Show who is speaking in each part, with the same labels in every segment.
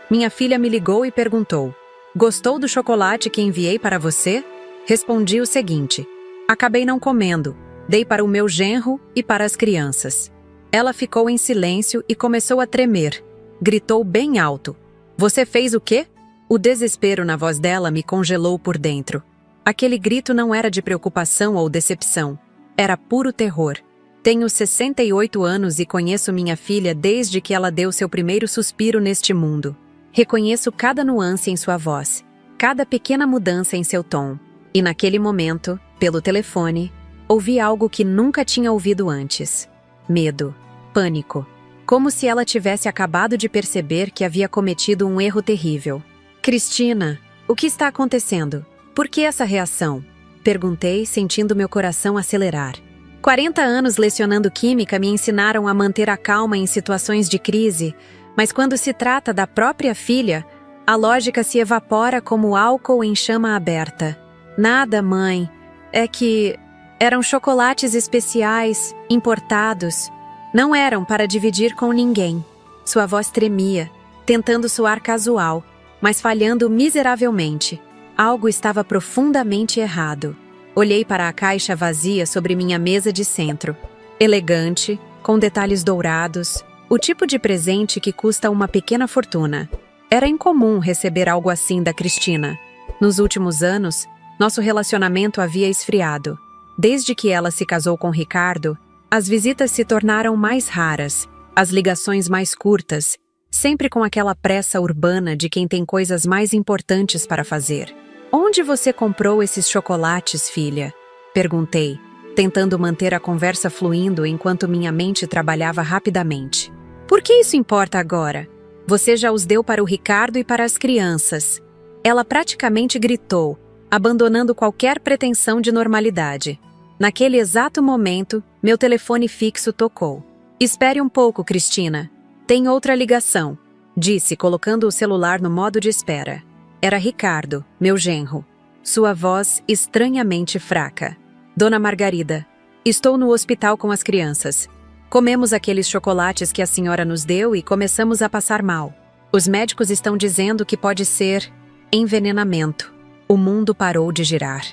Speaker 1: Minha filha me ligou e perguntou: "Gostou do chocolate que enviei para você?" Respondi o seguinte: "Acabei não comendo. Dei para o meu genro e para as crianças." Ela ficou em silêncio e começou a tremer. Gritou bem alto: "Você fez o quê?" O desespero na voz dela me congelou por dentro. Aquele grito não era de preocupação ou decepção. Era puro terror. Tenho 68 anos e conheço minha filha desde que ela deu seu primeiro suspiro neste mundo. Reconheço cada nuance em sua voz, cada pequena mudança em seu tom. E naquele momento, pelo telefone, ouvi algo que nunca tinha ouvido antes. Medo, pânico. Como se ela tivesse acabado de perceber que havia cometido um erro terrível. "Cristina, o que está acontecendo? Por que essa reação?" Perguntei, sentindo meu coração acelerar. 40 anos lecionando química me ensinaram a manter a calma em situações de crise, mas quando se trata da própria filha, a lógica se evapora como álcool em chama aberta. "Nada, mãe. É que eram chocolates especiais, importados. Não eram para dividir com ninguém." Sua voz tremia, tentando soar casual, mas falhando miseravelmente. Algo estava profundamente errado. Olhei para a caixa vazia sobre minha mesa de centro. Elegante, com detalhes dourados, o tipo de presente que custa uma pequena fortuna. Era incomum receber algo assim da Cristina. Nos últimos anos, nosso relacionamento havia esfriado. Desde que ela se casou com Ricardo, as visitas se tornaram mais raras, as ligações mais curtas, sempre com aquela pressa urbana de quem tem coisas mais importantes para fazer. "Onde você comprou esses chocolates, filha?" Perguntei, tentando manter a conversa fluindo enquanto minha mente trabalhava rapidamente. "Por que isso importa agora? Você já os deu para o Ricardo e para as crianças." Ela praticamente gritou, abandonando qualquer pretensão de normalidade. Naquele exato momento, meu telefone fixo tocou. "Espere um pouco, Cristina. Tem outra ligação", disse, colocando o celular no modo de espera. Era Ricardo, meu genro. Sua voz estranhamente fraca. "Dona Margarida, estou no hospital com as crianças. Comemos aqueles chocolates que a senhora nos deu e começamos a passar mal. Os médicos estão dizendo que pode ser envenenamento." O mundo parou de girar.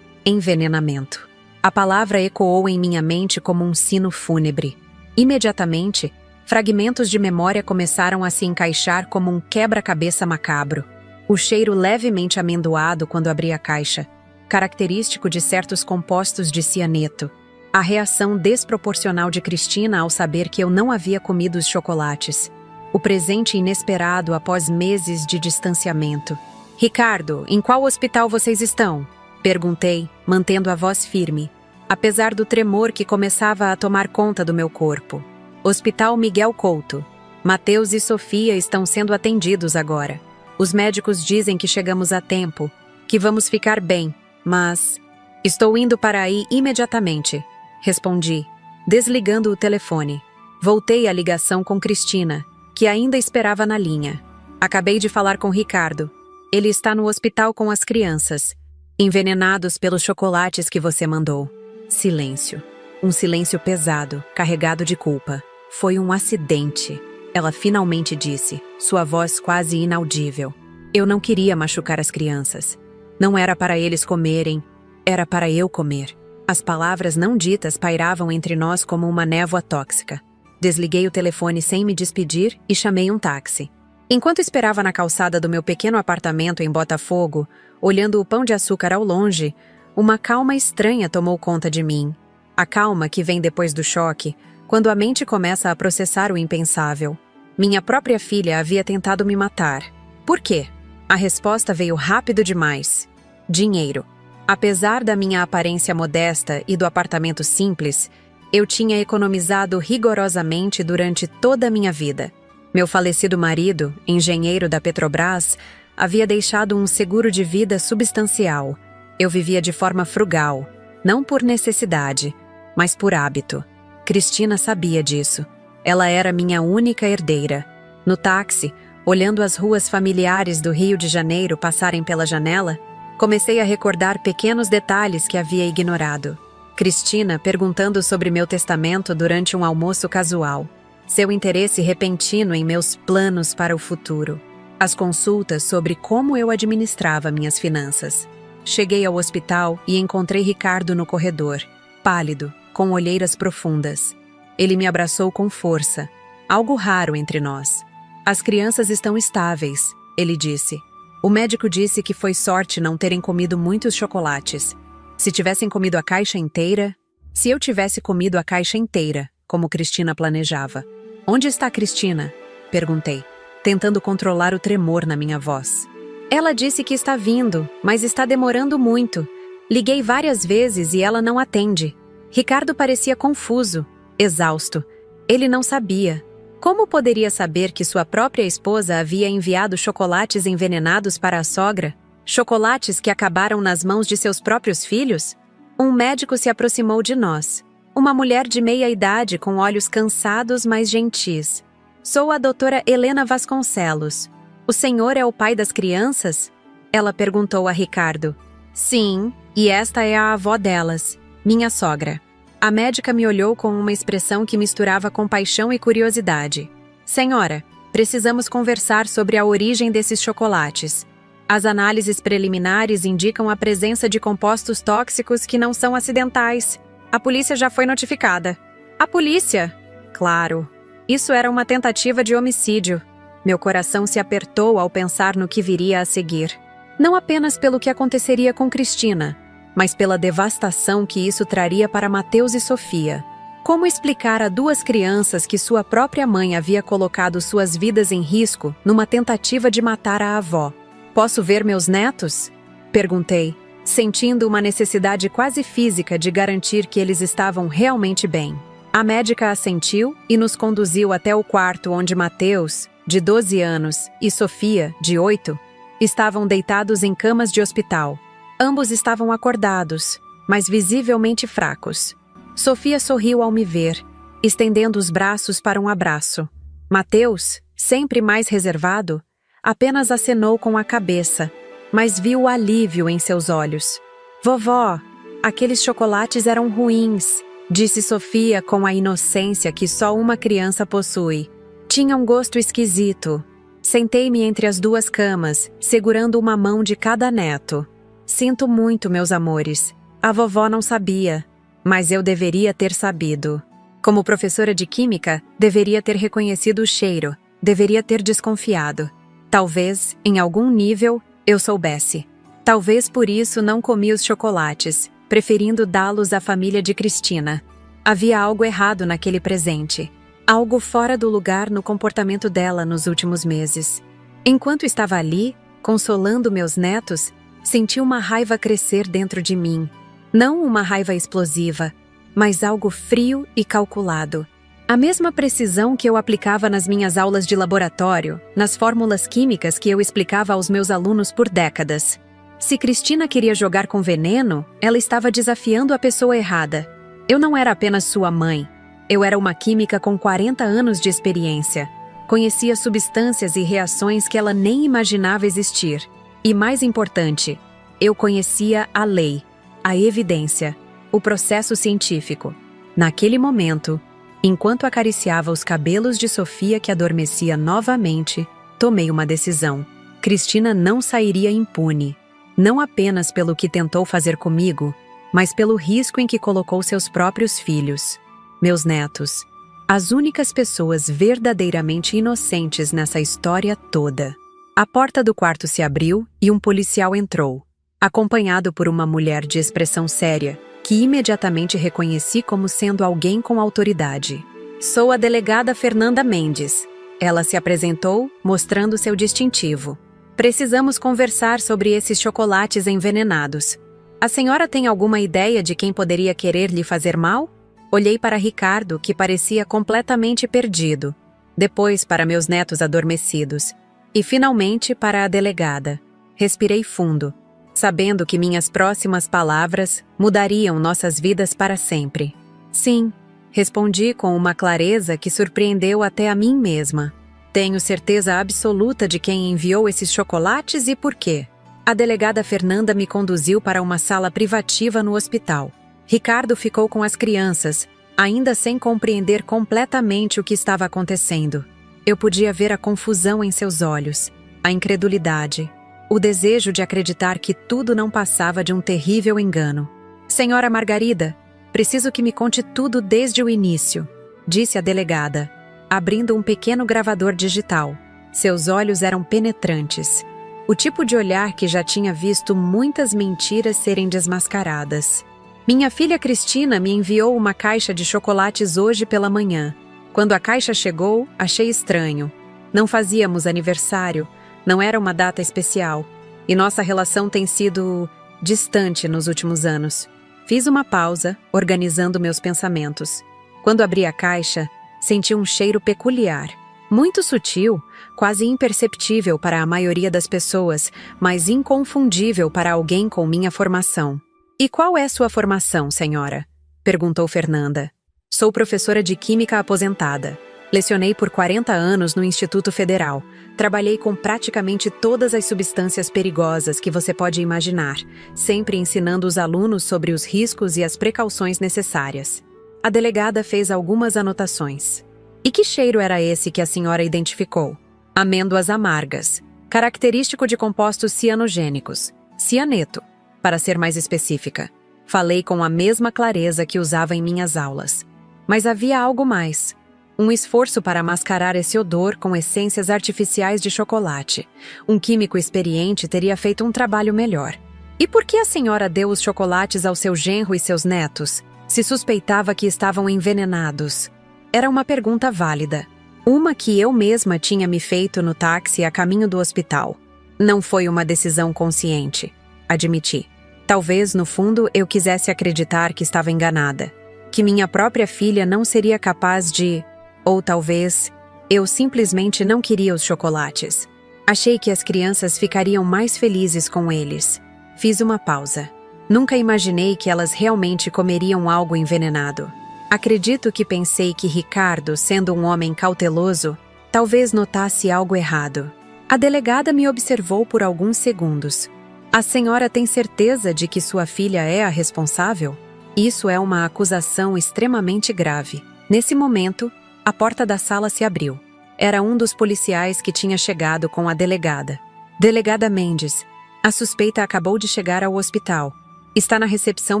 Speaker 1: Envenenamento. A palavra ecoou em minha mente como um sino fúnebre. Imediatamente, fragmentos de memória começaram a se encaixar como um quebra-cabeça macabro. O cheiro levemente amendoado quando abri a caixa, característico de certos compostos de cianeto. A reação desproporcional de Cristina ao saber que eu não havia comido os chocolates. O presente inesperado após meses de distanciamento. "Ricardo, em qual hospital vocês estão?" Perguntei, mantendo a voz firme, apesar do tremor que começava a tomar conta do meu corpo. "Hospital Miguel Couto. Mateus e Sofia estão sendo atendidos agora. Os médicos dizem que chegamos a tempo, que vamos ficar bem, mas..." "Estou indo para aí imediatamente", respondi, desligando o telefone. Voltei à ligação com Cristina, que ainda esperava na linha. "Acabei de falar com Ricardo. Ele está no hospital com as crianças, envenenados pelos chocolates que você mandou." Silêncio. Um silêncio pesado, carregado de culpa. "Foi um acidente", ela finalmente disse, sua voz quase inaudível. "Eu não queria machucar as crianças. Não era para eles comerem, era para eu comer." As palavras não ditas pairavam entre nós como uma névoa tóxica. Desliguei o telefone sem me despedir e chamei um táxi. Enquanto esperava na calçada do meu pequeno apartamento em Botafogo, olhando o Pão de Açúcar ao longe, uma calma estranha tomou conta de mim. A calma que vem depois do choque, quando a mente começa a processar o impensável. Minha própria filha havia tentado me matar. Por quê? A resposta veio rápido demais. Dinheiro. Apesar da minha aparência modesta e do apartamento simples, eu tinha economizado rigorosamente durante toda a minha vida. Meu falecido marido, engenheiro da Petrobras, havia deixado um seguro de vida substancial. Eu vivia de forma frugal, não por necessidade, mas por hábito. Cristina sabia disso. Ela era minha única herdeira. No táxi, olhando as ruas familiares do Rio de Janeiro passarem pela janela, comecei a recordar pequenos detalhes que havia ignorado. Cristina perguntando sobre meu testamento durante um almoço casual. Seu interesse repentino em meus planos para o futuro. as consultas sobre como eu administrava minhas finanças. Cheguei ao hospital e encontrei Ricardo no corredor, pálido, com olheiras profundas. Ele me abraçou com força, algo raro entre nós. As crianças estão estáveis, ele disse. O médico disse que foi sorte não terem comido muitos chocolates. Se tivessem comido a caixa inteira... Se eu tivesse comido a caixa inteira, como Cristina planejava. Onde está Cristina? Perguntei, tentando controlar o tremor na minha voz. Ela disse que está vindo, mas está demorando muito. Liguei várias vezes e ela não atende. Ricardo parecia confuso, exausto. Ele não sabia. Como poderia saber que sua própria esposa havia enviado chocolates envenenados para a sogra? Chocolates que acabaram nas mãos de seus próprios filhos? Um médico se aproximou de nós. Uma mulher de meia idade com olhos cansados, mas gentis. Sou a doutora Helena Vasconcelos. O senhor é o pai das crianças? Ela perguntou a Ricardo. Sim, e esta é a avó delas, minha sogra. A médica me olhou com uma expressão que misturava compaixão e curiosidade. Senhora, precisamos conversar sobre a origem desses chocolates. As análises preliminares indicam a presença de compostos tóxicos que não são acidentais. A polícia já foi notificada. A polícia? Claro. Isso era uma tentativa de homicídio. Meu coração se apertou ao pensar no que viria a seguir. Não apenas pelo que aconteceria com Cristina, mas pela devastação que isso traria para Mateus e Sofia. Como explicar a duas crianças que sua própria mãe havia colocado suas vidas em risco numa tentativa de matar a avó? Posso ver meus netos? Perguntei, sentindo uma necessidade quase física de garantir que eles estavam realmente bem. A médica assentiu e nos conduziu até o quarto onde Mateus, de 12 anos, e Sofia, de 8, estavam deitados em camas de hospital. Ambos estavam acordados, mas visivelmente fracos. Sofia sorriu ao me ver, estendendo os braços para um abraço. Mateus, sempre mais reservado, apenas acenou com a cabeça, mas viu o alívio em seus olhos. Vovó, aqueles chocolates eram ruins, disse Sofia com a inocência que só uma criança possui. Tinha um gosto esquisito. Sentei-me entre as duas camas, segurando uma mão de cada neto. Sinto muito, meus amores. A vovó não sabia, mas eu deveria ter sabido. Como professora de química, deveria ter reconhecido o cheiro, deveria ter desconfiado. Talvez, em algum nível, eu soubesse. Talvez por isso não comi os chocolates, preferindo dá-los à família de Cristina. Havia algo errado naquele presente. Algo fora do lugar no comportamento dela nos últimos meses. Enquanto estava ali, consolando meus netos, senti uma raiva crescer dentro de mim. Não uma raiva explosiva, mas algo frio e calculado. A mesma precisão que eu aplicava nas minhas aulas de laboratório, nas fórmulas químicas que eu explicava aos meus alunos por décadas. Se Cristina queria jogar com veneno, ela estava desafiando a pessoa errada. Eu não era apenas sua mãe. Eu era uma química com 40 anos de experiência. Conhecia substâncias e reações que ela nem imaginava existir. E mais importante, eu conhecia a lei, a evidência, o processo científico. Naquele momento, enquanto acariciava os cabelos de Sofia que adormecia novamente, tomei uma decisão. Cristina não sairia impune. Não apenas pelo que tentou fazer comigo, mas pelo risco em que colocou seus próprios filhos. Meus netos, as únicas pessoas verdadeiramente inocentes nessa história toda. A porta do quarto se abriu e um policial entrou, acompanhado por uma mulher de expressão séria, que imediatamente reconheci como sendo alguém com autoridade. Sou a delegada Fernanda Mendes. Ela se apresentou, mostrando seu distintivo. Precisamos conversar sobre esses chocolates envenenados. A senhora tem alguma ideia de quem poderia querer lhe fazer mal? Olhei para Ricardo, que parecia completamente perdido. Depois para meus netos adormecidos. E finalmente para a delegada. Respirei fundo, sabendo que minhas próximas palavras mudariam nossas vidas para sempre. Sim, respondi com uma clareza que surpreendeu até a mim mesma. Tenho certeza absoluta de quem enviou esses chocolates e por quê. A delegada Fernanda me conduziu para uma sala privativa no hospital. Ricardo ficou com as crianças, ainda sem compreender completamente o que estava acontecendo. Eu podia ver a confusão em seus olhos, a incredulidade, o desejo de acreditar que tudo não passava de um terrível engano. Senhora Margarida, preciso que me conte tudo desde o início, disse a delegada, abrindo um pequeno gravador digital. Seus olhos eram penetrantes. O tipo de olhar que já tinha visto muitas mentiras serem desmascaradas. Minha filha Cristina me enviou uma caixa de chocolates hoje pela manhã. Quando a caixa chegou, achei estranho. Não fazíamos aniversário, não era uma data especial. E nossa relação tem sido distante nos últimos anos. Fiz uma pausa, organizando meus pensamentos. Quando abri a caixa, senti um cheiro peculiar. Muito sutil, quase imperceptível para a maioria das pessoas, mas inconfundível para alguém com minha formação. E qual é sua formação, senhora? Perguntou Fernanda. Sou professora de Química aposentada. Lecionei por 40 anos no Instituto Federal. Trabalhei com praticamente todas as substâncias perigosas que você pode imaginar, sempre ensinando os alunos sobre os riscos e as precauções necessárias. A delegada fez algumas anotações. E que cheiro era esse que a senhora identificou? Amêndoas amargas, característico de compostos cianogênicos, cianeto, para ser mais específica. Falei com a mesma clareza que usava em minhas aulas. Mas havia algo mais. Um esforço para mascarar esse odor com essências artificiais de chocolate. Um químico experiente teria feito um trabalho melhor. E por que a senhora deu os chocolates ao seu genro e seus netos, se suspeitava que estavam envenenados? Era uma pergunta válida. Uma que eu mesma tinha me feito no táxi a caminho do hospital. Não foi uma decisão consciente, admiti. Talvez, no fundo, eu quisesse acreditar que estava enganada. Que minha própria filha não seria capaz de... Ou talvez, eu simplesmente não queria os chocolates. Achei que as crianças ficariam mais felizes com eles. Fiz uma pausa. Nunca imaginei que elas realmente comeriam algo envenenado. Acredito que pensei que Ricardo, sendo um homem cauteloso, talvez notasse algo errado. A delegada me observou por alguns segundos. A senhora tem certeza de que sua filha é a responsável? Isso é uma acusação extremamente grave. Nesse momento, a porta da sala se abriu. Era um dos policiais que tinha chegado com a delegada. Delegada Mendes, a suspeita acabou de chegar ao hospital. Está na recepção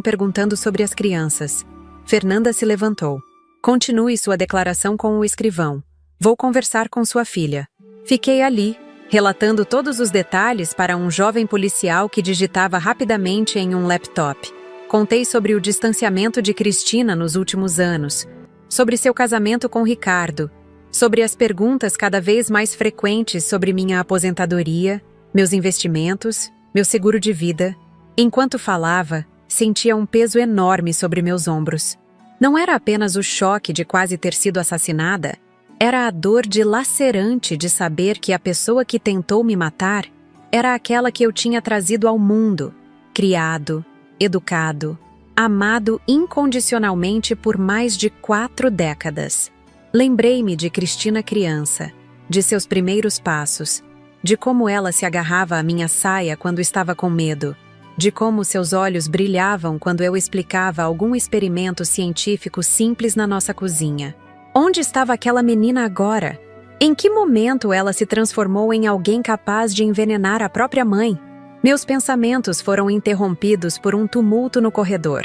Speaker 1: perguntando sobre as crianças. Fernanda se levantou. Continue sua declaração com o escrivão. Vou conversar com sua filha. Fiquei ali, relatando todos os detalhes para um jovem policial que digitava rapidamente em um laptop. Contei sobre o distanciamento de Cristina nos últimos anos, sobre seu casamento com Ricardo, sobre as perguntas cada vez mais frequentes sobre minha aposentadoria, meus investimentos, meu seguro de vida. Enquanto falava, sentia um peso enorme sobre meus ombros. Não era apenas o choque de quase ter sido assassinada, era a dor dilacerante de saber que a pessoa que tentou me matar era aquela que eu tinha trazido ao mundo, criado, educado, amado incondicionalmente por mais de 4 décadas. Lembrei-me de Cristina criança, de seus primeiros passos, de como ela se agarrava à minha saia quando estava com medo, de como seus olhos brilhavam quando eu explicava algum experimento científico simples na nossa cozinha. Onde estava aquela menina agora? Em que momento ela se transformou em alguém capaz de envenenar a própria mãe? Meus pensamentos foram interrompidos por um tumulto no corredor.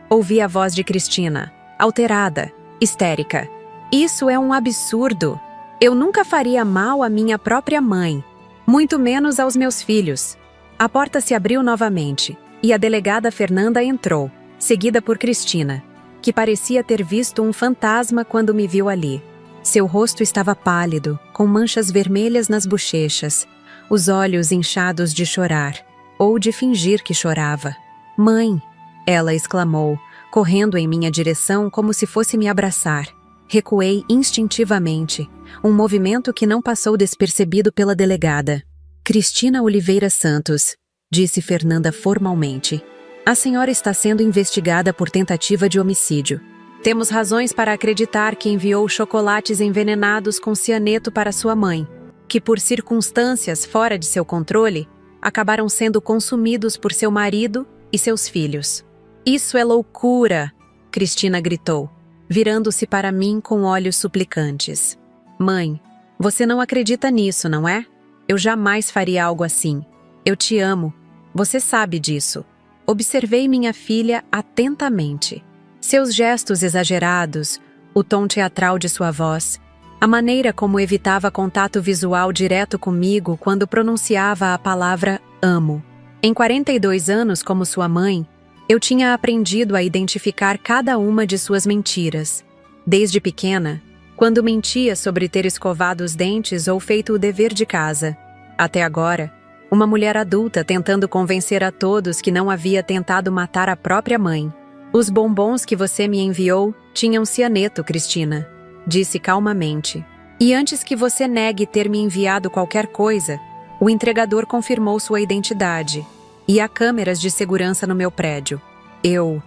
Speaker 1: Ouvi a voz de Cristina, alterada, histérica. Isso é um absurdo. Eu nunca faria mal à minha própria mãe, muito menos aos meus filhos. A porta se abriu novamente, e a delegada Fernanda entrou, seguida por Cristina, que parecia ter visto um fantasma quando me viu ali. Seu rosto estava pálido, com manchas vermelhas nas bochechas, os olhos inchados de chorar, ou de fingir que chorava. "Mãe!" ela exclamou, correndo em minha direção como se fosse me abraçar. Recuei instintivamente, um movimento que não passou despercebido pela delegada. "Cristina Oliveira Santos", disse Fernanda formalmente. "A senhora está sendo investigada por tentativa de homicídio. Temos razões para acreditar que enviou chocolates envenenados com cianeto para sua mãe, que por circunstâncias fora de seu controle, acabaram sendo consumidos por seu marido e seus filhos." "Isso é loucura!" Cristina gritou, virando-se para mim com olhos suplicantes. "Mãe, você não acredita nisso, não é?" Eu jamais faria algo assim. Eu te amo. Você sabe disso. Observei minha filha atentamente. Seus gestos exagerados, o tom teatral de sua voz, a maneira como evitava contato visual direto comigo quando pronunciava a palavra amo. Em 42 anos como sua mãe, eu tinha aprendido a identificar cada uma de suas mentiras. Desde pequena, quando mentia sobre ter escovado os dentes ou feito o dever de casa. Até agora, uma mulher adulta tentando convencer a todos que não havia tentado matar a própria mãe. Os bombons que você me enviou tinham cianeto, Cristina, disse calmamente. E antes que você negue ter me enviado qualquer coisa, o entregador confirmou sua identidade. E há câmeras de segurança no meu prédio. Eu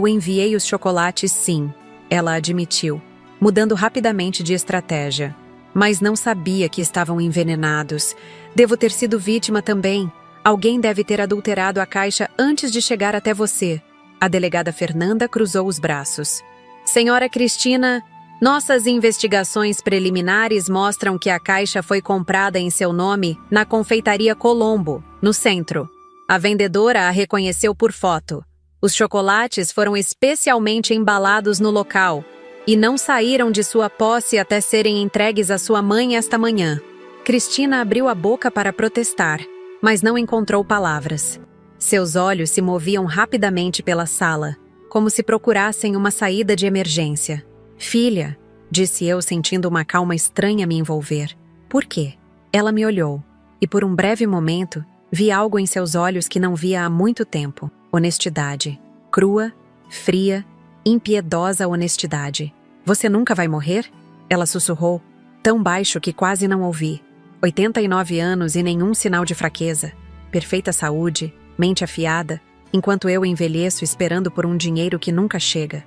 Speaker 1: enviei os chocolates, sim, ela admitiu, mudando rapidamente de estratégia. Mas não sabia que estavam envenenados. Devo ter sido vítima também. Alguém deve ter adulterado a caixa antes de chegar até você. A delegada Fernanda cruzou os braços. Senhora Cristina, nossas investigações preliminares mostram que a caixa foi comprada em seu nome na confeitaria Colombo, no centro. A vendedora a reconheceu por foto. Os chocolates foram especialmente embalados no local e não saíram de sua posse até serem entregues à sua mãe esta manhã. Cristina abriu a boca para protestar, mas não encontrou palavras. Seus olhos se moviam rapidamente pela sala, como se procurassem uma saída de emergência. Filha, disse eu sentindo uma calma estranha me envolver. Por quê? Ela me olhou, e por um breve momento, vi algo em seus olhos que não via há muito tempo. Honestidade. Crua, fria, impiedosa honestidade. Você nunca vai morrer? Ela sussurrou, tão baixo que quase não ouvi. 89 anos e nenhum sinal de fraqueza. Perfeita saúde, mente afiada, enquanto eu envelheço esperando por um dinheiro que nunca chega.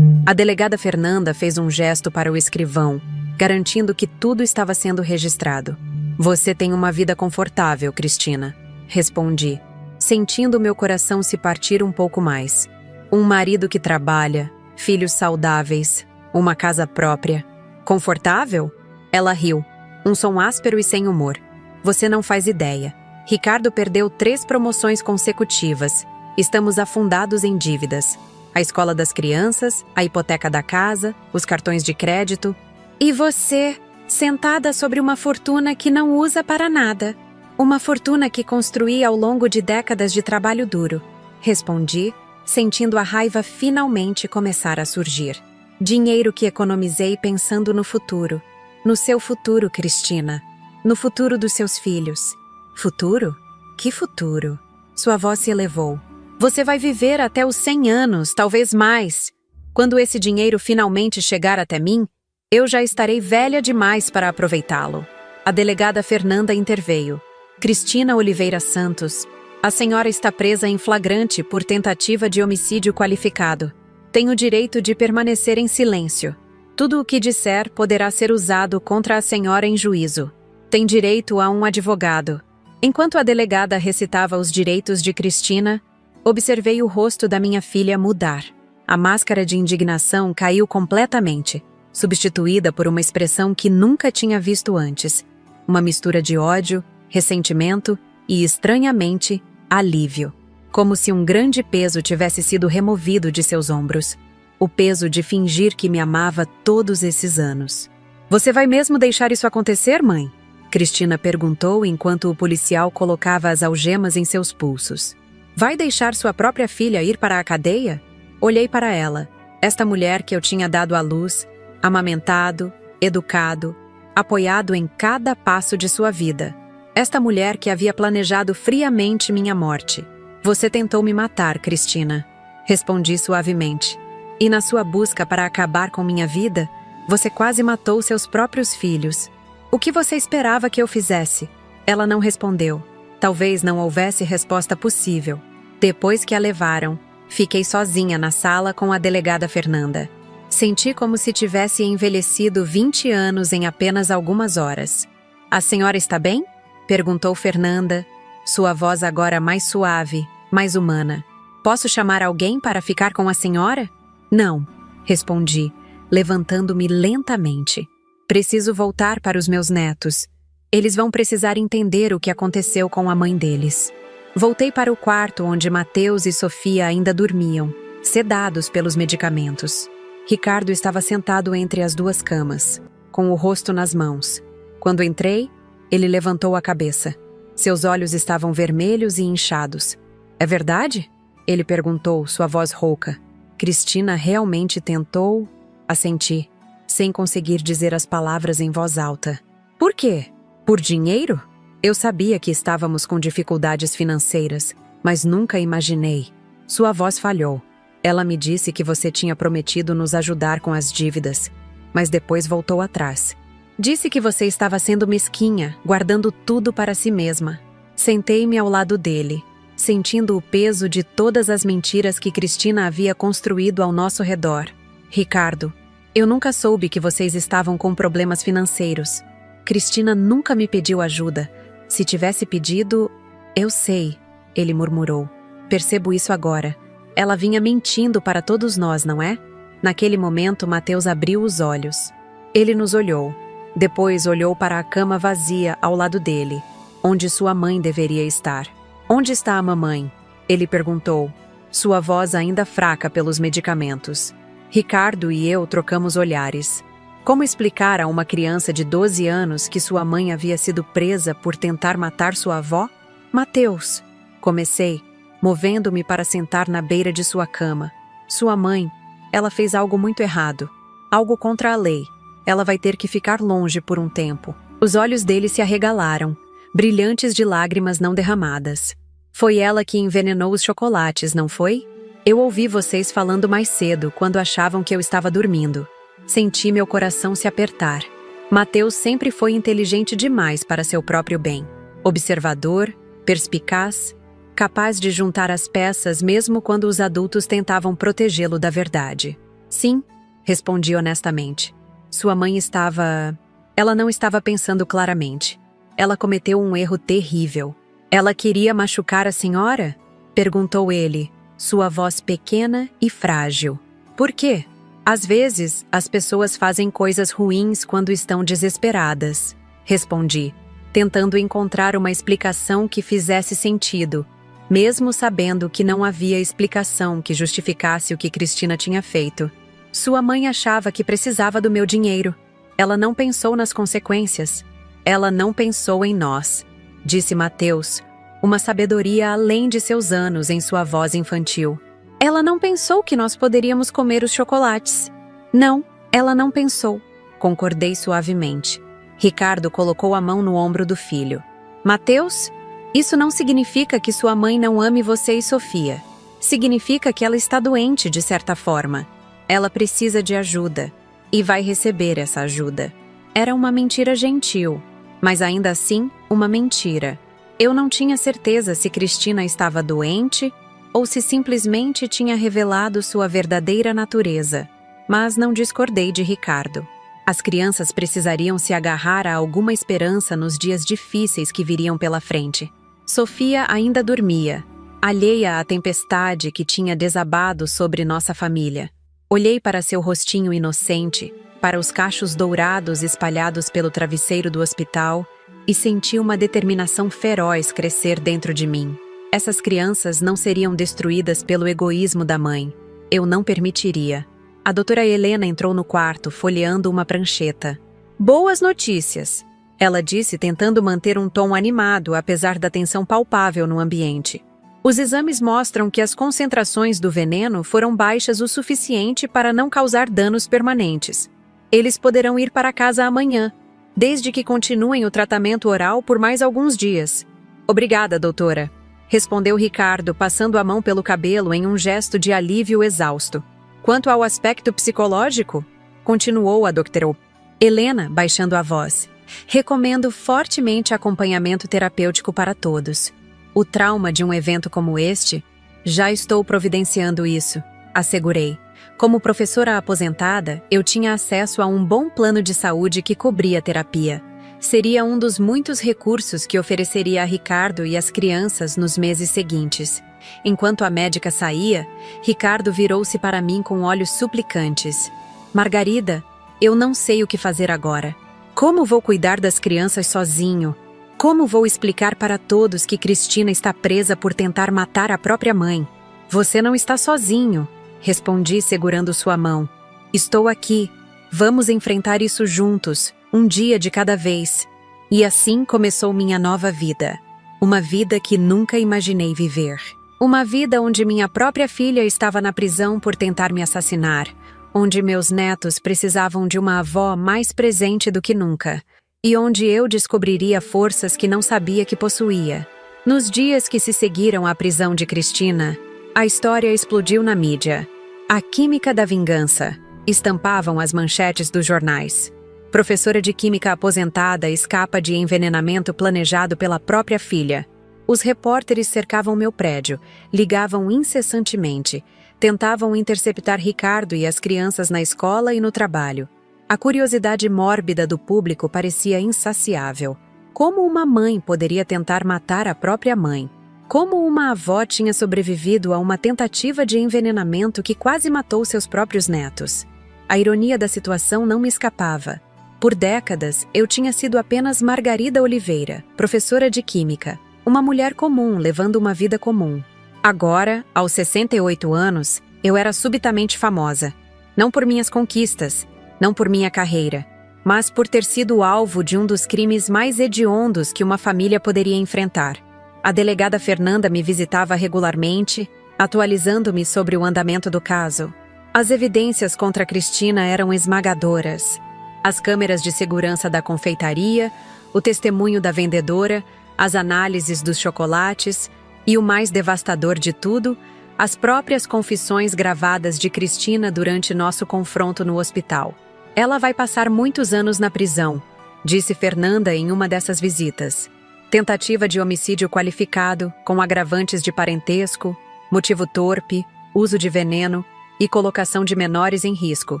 Speaker 1: A delegada Fernanda fez um gesto para o escrivão, garantindo que tudo estava sendo registrado. Você tem uma vida confortável, Cristina, respondi, sentindo meu coração se partir um pouco mais. Um marido que trabalha, filhos saudáveis, uma casa própria. Confortável? Ela riu, um som áspero e sem humor. Você não faz ideia. Ricardo perdeu 3 promoções consecutivas. Estamos afundados em dívidas. A escola das crianças, a hipoteca da casa, os cartões de crédito. E você, sentada sobre uma fortuna que não usa para nada. Uma fortuna que construí ao longo de décadas de trabalho duro. Respondi, sentindo a raiva finalmente começar a surgir. Dinheiro que economizei pensando no futuro. No seu futuro, Cristina. No futuro dos seus filhos. Futuro? Que futuro? Sua voz se elevou. Você vai viver até os 100 anos, talvez mais. Quando esse dinheiro finalmente chegar até mim, eu já estarei velha demais para aproveitá-lo. A delegada Fernanda interveio. Cristina Oliveira Santos, a senhora está presa em flagrante por tentativa de homicídio qualificado. Tem o direito de permanecer em silêncio. Tudo o que disser poderá ser usado contra a senhora em juízo. Tem direito a um advogado. Enquanto a delegada recitava os direitos de Cristina, observei o rosto da minha filha mudar. A máscara de indignação caiu completamente, substituída por uma expressão que nunca tinha visto antes. Uma mistura de ódio, ressentimento e, estranhamente, alívio. Como se um grande peso tivesse sido removido de seus ombros. O peso de fingir que me amava todos esses anos. Você vai mesmo deixar isso acontecer, mãe? Cristina perguntou enquanto o policial colocava as algemas em seus pulsos. Vai deixar sua própria filha ir para a cadeia? Olhei para ela, esta mulher que eu tinha dado à luz, amamentado, educado, apoiado em cada passo de sua vida. Esta mulher que havia planejado friamente minha morte. Você tentou me matar, Cristina. Respondi suavemente. E na sua busca para acabar com minha vida, você quase matou seus próprios filhos. O que você esperava que eu fizesse? Ela não respondeu. Talvez não houvesse resposta possível. Depois que a levaram, fiquei sozinha na sala com a delegada Fernanda. Senti como se tivesse envelhecido 20 anos em apenas algumas horas. A senhora está bem? Perguntou Fernanda, sua voz agora mais suave, mais humana. Posso chamar alguém para ficar com a senhora? Não, respondi, levantando-me lentamente. Preciso voltar para os meus netos. Eles vão precisar entender o que aconteceu com a mãe deles. Voltei para o quarto onde Mateus e Sofia ainda dormiam, sedados pelos medicamentos. Ricardo estava sentado entre as duas camas, com o rosto nas mãos. Quando entrei, ele levantou a cabeça. Seus olhos estavam vermelhos e inchados. É verdade? Ele perguntou, sua voz rouca. Cristina realmente tentou? Assenti, sem conseguir dizer as palavras em voz alta. Por quê? Por dinheiro? Eu sabia que estávamos com dificuldades financeiras, mas nunca imaginei. Sua voz falhou. Ela me disse que você tinha prometido nos ajudar com as dívidas, mas depois voltou atrás. Disse que você estava sendo mesquinha, guardando tudo para si mesma. Sentei-me ao lado dele, sentindo o peso de todas as mentiras que Cristina havia construído ao nosso redor. Ricardo, eu nunca soube que vocês estavam com problemas financeiros. Cristina nunca me pediu ajuda. Se tivesse pedido... Eu sei, ele murmurou. Percebo isso agora. Ela vinha mentindo para todos nós, não é? Naquele momento, Mateus abriu os olhos. Ele nos olhou. Depois olhou para a cama vazia ao lado dele, onde sua mãe deveria estar. Onde está a mamãe? Ele perguntou, sua voz ainda fraca pelos medicamentos. Ricardo e eu trocamos olhares. Como explicar a uma criança de 12 anos que sua mãe havia sido presa por tentar matar sua avó? Mateus, comecei, movendo-me para sentar na beira de sua cama. Sua mãe, ela fez algo muito errado. Algo contra a lei. Ela vai ter que ficar longe por um tempo. Os olhos dele se arregalaram, brilhantes de lágrimas não derramadas. Foi ela que envenenou os chocolates, não foi? Eu ouvi vocês falando mais cedo, quando achavam que eu estava dormindo. Senti meu coração se apertar. Mateus sempre foi inteligente demais para seu próprio bem. Observador, perspicaz, capaz de juntar as peças mesmo quando os adultos tentavam protegê-lo da verdade. Sim, respondi honestamente. Sua mãe estava... Ela não estava pensando claramente. Ela cometeu um erro terrível. Ela queria machucar a senhora? Perguntou ele, sua voz pequena e frágil. Por quê? Às vezes, as pessoas fazem coisas ruins quando estão desesperadas. Respondi, tentando encontrar uma explicação que fizesse sentido, mesmo sabendo que não havia explicação que justificasse o que Cristina tinha feito. Sua mãe achava que precisava do meu dinheiro. Ela não pensou nas consequências. Ela não pensou em nós, disse Mateus, uma sabedoria além de seus anos em sua voz infantil. Ela não pensou que nós poderíamos comer os chocolates. Não, ela não pensou, concordei suavemente. Ricardo colocou a mão no ombro do filho. Mateus, isso não significa que sua mãe não ame você e Sofia. Significa que ela está doente, de certa forma. Ela precisa de ajuda, e vai receber essa ajuda. Era uma mentira gentil, mas ainda assim, uma mentira. Eu não tinha certeza se Cristina estava doente ou se simplesmente tinha revelado sua verdadeira natureza, mas não discordei de Ricardo. As crianças precisariam se agarrar a alguma esperança nos dias difíceis que viriam pela frente. Sofia ainda dormia, alheia à tempestade que tinha desabado sobre nossa família. Olhei para seu rostinho inocente, para os cachos dourados espalhados pelo travesseiro do hospital e senti uma determinação feroz crescer dentro de mim. Essas crianças não seriam destruídas pelo egoísmo da mãe. Eu não permitiria. A doutora Helena entrou no quarto, folheando uma prancheta. Boas notícias, ela disse, tentando manter um tom animado, apesar da tensão palpável no ambiente. Os exames mostram que as concentrações do veneno foram baixas o suficiente para não causar danos permanentes. Eles poderão ir para casa amanhã, desde que continuem o tratamento oral por mais alguns dias. Obrigada, doutora, respondeu Ricardo, passando a mão pelo cabelo em um gesto de alívio exausto. Quanto ao aspecto psicológico, continuou a doutora Helena, baixando a voz, recomendo fortemente acompanhamento terapêutico para todos. O trauma de um evento como este, já estou providenciando isso, assegurei. Como professora aposentada, eu tinha acesso a um bom plano de saúde que cobria a terapia. Seria um dos muitos recursos que ofereceria a Ricardo e às crianças nos meses seguintes. Enquanto a médica saía, Ricardo virou-se para mim com olhos suplicantes. Margarida, eu não sei o que fazer agora. Como vou cuidar das crianças sozinho? Como vou explicar para todos que Cristina está presa por tentar matar a própria mãe? Você não está sozinho, respondi segurando sua mão. Estou aqui. Vamos enfrentar isso juntos, um dia de cada vez. E assim começou minha nova vida. Uma vida que nunca imaginei viver. Uma vida onde minha própria filha estava na prisão por tentar me assassinar. Onde meus netos precisavam de uma avó mais presente do que nunca. E onde eu descobriria forças que não sabia que possuía. Nos dias que se seguiram à prisão de Cristina, a história explodiu na mídia. A química da vingança. Estampavam as manchetes dos jornais. Professora de química aposentada escapa de envenenamento planejado pela própria filha. Os repórteres cercavam meu prédio, ligavam incessantemente, tentavam interceptar Ricardo e as crianças na escola e no trabalho. A curiosidade mórbida do público parecia insaciável. Como uma mãe poderia tentar matar a própria mãe? Como uma avó tinha sobrevivido a uma tentativa de envenenamento que quase matou seus próprios netos? A ironia da situação não me escapava. Por décadas, eu tinha sido apenas Margarida Oliveira, professora de química, uma mulher comum levando uma vida comum. Agora, aos 68 anos, eu era subitamente famosa. Não por minhas conquistas, não por minha carreira, mas por ter sido alvo de um dos crimes mais hediondos que uma família poderia enfrentar. A delegada Fernanda me visitava regularmente, atualizando-me sobre o andamento do caso. As evidências contra Cristina eram esmagadoras. As câmeras de segurança da confeitaria, o testemunho da vendedora, as análises dos chocolates e, o mais devastador de tudo, as próprias confissões gravadas de Cristina durante nosso confronto no hospital. Ela vai passar muitos anos na prisão, disse Fernanda em uma dessas visitas. Tentativa de homicídio qualificado, com agravantes de parentesco, motivo torpe, uso de veneno e colocação de menores em risco.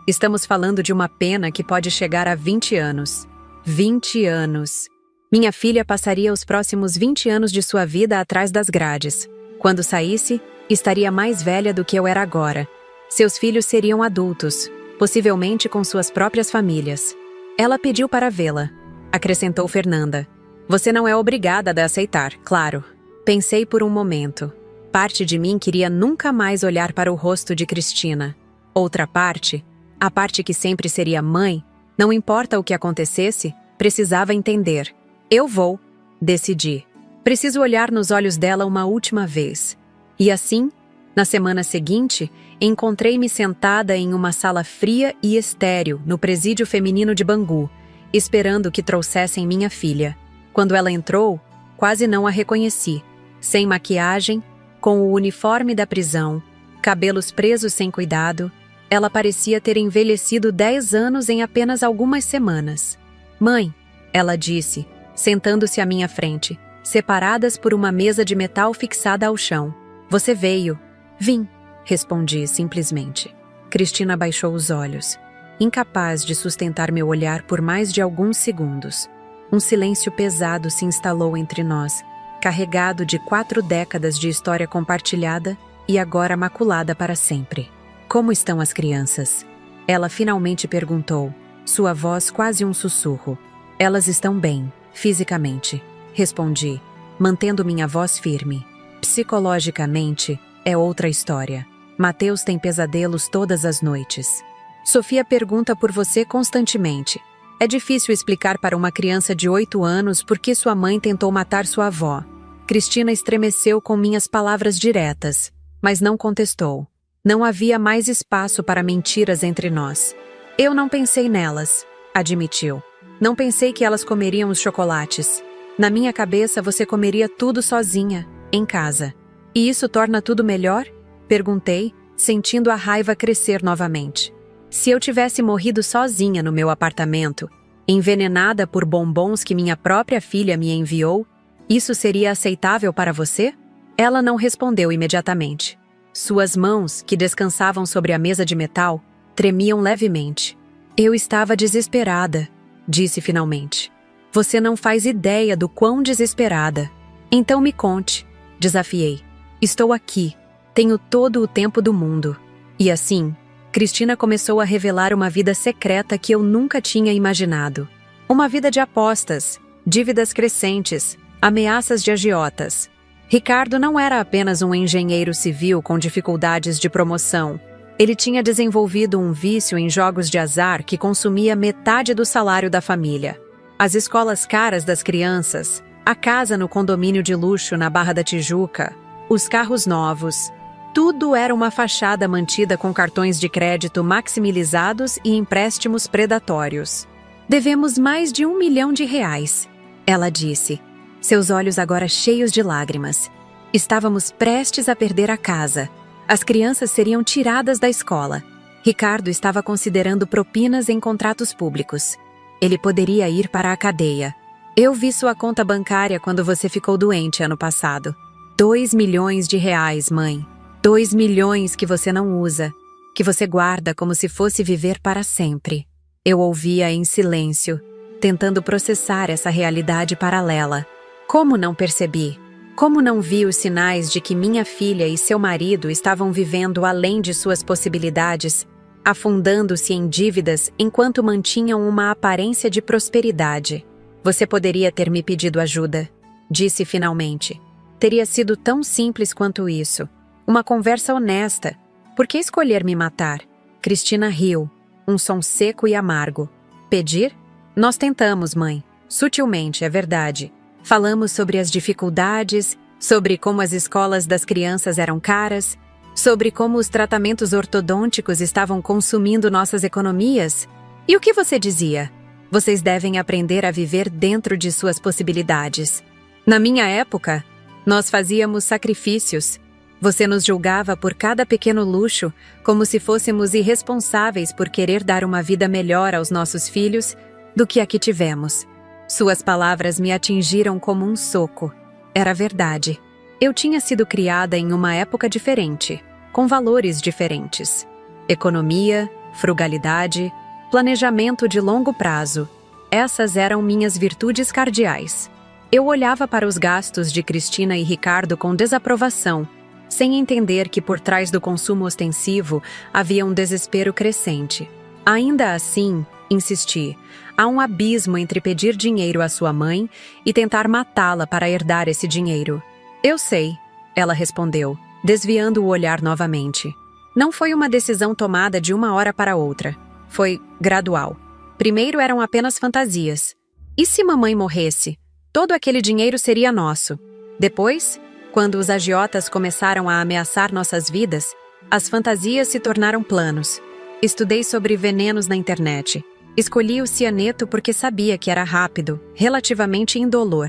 Speaker 1: Estamos falando de uma pena que pode chegar a 20 anos. 20 anos. Minha filha passaria os próximos 20 anos de sua vida atrás das grades. Quando saísse, estaria mais velha do que eu era agora. Seus filhos seriam adultos, possivelmente com suas próprias famílias. Ela pediu para vê-la, acrescentou Fernanda. Você não é obrigada a aceitar, claro. Pensei por um momento. Parte de mim queria nunca mais olhar para o rosto de Cristina. Outra parte, a parte que sempre seria mãe, não importa o que acontecesse, precisava entender. Eu vou, decidi. Preciso olhar nos olhos dela uma última vez. E assim, na semana seguinte, encontrei-me sentada em uma sala fria e estéril no presídio feminino de Bangu, esperando que trouxessem minha filha. Quando ela entrou, quase não a reconheci. Sem maquiagem, com o uniforme da prisão, cabelos presos sem cuidado, ela parecia ter envelhecido 10 anos em apenas algumas semanas. Mãe, ela disse, sentando-se à minha frente, separadas por uma mesa de metal fixada ao chão. Você veio. Vim, respondi simplesmente. Cristina baixou os olhos, incapaz de sustentar meu olhar por mais de alguns segundos. Um silêncio pesado se instalou entre nós, carregado de 4 décadas de história compartilhada e agora maculada para sempre. Como estão as crianças? Ela finalmente perguntou, sua voz quase um sussurro. Elas estão bem, fisicamente, respondi, mantendo minha voz firme. Psicologicamente, é outra história. Mateus tem pesadelos todas as noites. Sofia pergunta por você constantemente. É difícil explicar para uma criança de 8 anos por que sua mãe tentou matar sua avó. Cristina estremeceu com minhas palavras diretas, mas não contestou. Não havia mais espaço para mentiras entre nós. Eu não pensei nelas, admitiu. Não pensei que elas comeriam os chocolates. Na minha cabeça, você comeria tudo sozinha, em casa. E isso torna tudo melhor? Perguntei, sentindo a raiva crescer novamente. Se eu tivesse morrido sozinha no meu apartamento, envenenada por bombons que minha própria filha me enviou, isso seria aceitável para você? Ela não respondeu imediatamente. Suas mãos, que descansavam sobre a mesa de metal, tremiam levemente. Eu estava desesperada, disse finalmente. Você não faz ideia do quão desesperada. Então me conte, desafiei. Estou aqui, tenho todo o tempo do mundo. E assim, Cristina começou a revelar uma vida secreta que eu nunca tinha imaginado. Uma vida de apostas, dívidas crescentes, ameaças de agiotas. Ricardo não era apenas um engenheiro civil com dificuldades de promoção. Ele tinha desenvolvido um vício em jogos de azar que consumia metade do salário da família. As escolas caras das crianças, a casa no condomínio de luxo na Barra da Tijuca, os carros novos. Tudo era uma fachada mantida com cartões de crédito maximilizados e empréstimos predatórios. Devemos mais de R$1 milhão, ela disse, seus olhos agora cheios de lágrimas. Estávamos prestes a perder a casa. As crianças seriam tiradas da escola. Ricardo estava considerando propinas em contratos públicos. Ele poderia ir para a cadeia. Eu vi sua conta bancária quando você ficou doente ano passado. R$2 milhões, mãe. 2 milhões que você não usa, que você guarda como se fosse viver para sempre. Eu ouvia em silêncio, tentando processar essa realidade paralela. Como não percebi? Como não vi os sinais de que minha filha e seu marido estavam vivendo além de suas possibilidades, afundando-se em dívidas enquanto mantinham uma aparência de prosperidade? Você poderia ter me pedido ajuda, disse finalmente. Teria sido tão simples quanto isso. Uma conversa honesta. Por que escolher me matar? Cristina riu, um som seco e amargo. Pedir? Nós tentamos, mãe. Sutilmente, é verdade. Falamos sobre as dificuldades, sobre como as escolas das crianças eram caras, sobre como os tratamentos ortodônticos estavam consumindo nossas economias. E o que você dizia? Vocês devem aprender a viver dentro de suas possibilidades. Na minha época, nós fazíamos sacrifícios. Você nos julgava por cada pequeno luxo, como se fôssemos irresponsáveis por querer dar uma vida melhor aos nossos filhos do que a que tivemos. Suas palavras me atingiram como um soco. Era verdade. Eu tinha sido criada em uma época diferente, com valores diferentes. Economia, frugalidade, planejamento de longo prazo. Essas eram minhas virtudes cardeais. Eu olhava para os gastos de Cristina e Ricardo com desaprovação, sem entender que por trás do consumo ostensivo havia um desespero crescente. Ainda assim, insisti, há um abismo entre pedir dinheiro à sua mãe e tentar matá-la para herdar esse dinheiro. Eu sei, ela respondeu, desviando o olhar novamente. Não foi uma decisão tomada de uma hora para outra. Foi gradual. Primeiro eram apenas fantasias. E se mamãe morresse? Todo aquele dinheiro seria nosso. Depois, quando os agiotas começaram a ameaçar nossas vidas, as fantasias se tornaram planos. Estudei sobre venenos na internet. Escolhi o cianeto porque sabia que era rápido, relativamente indolor.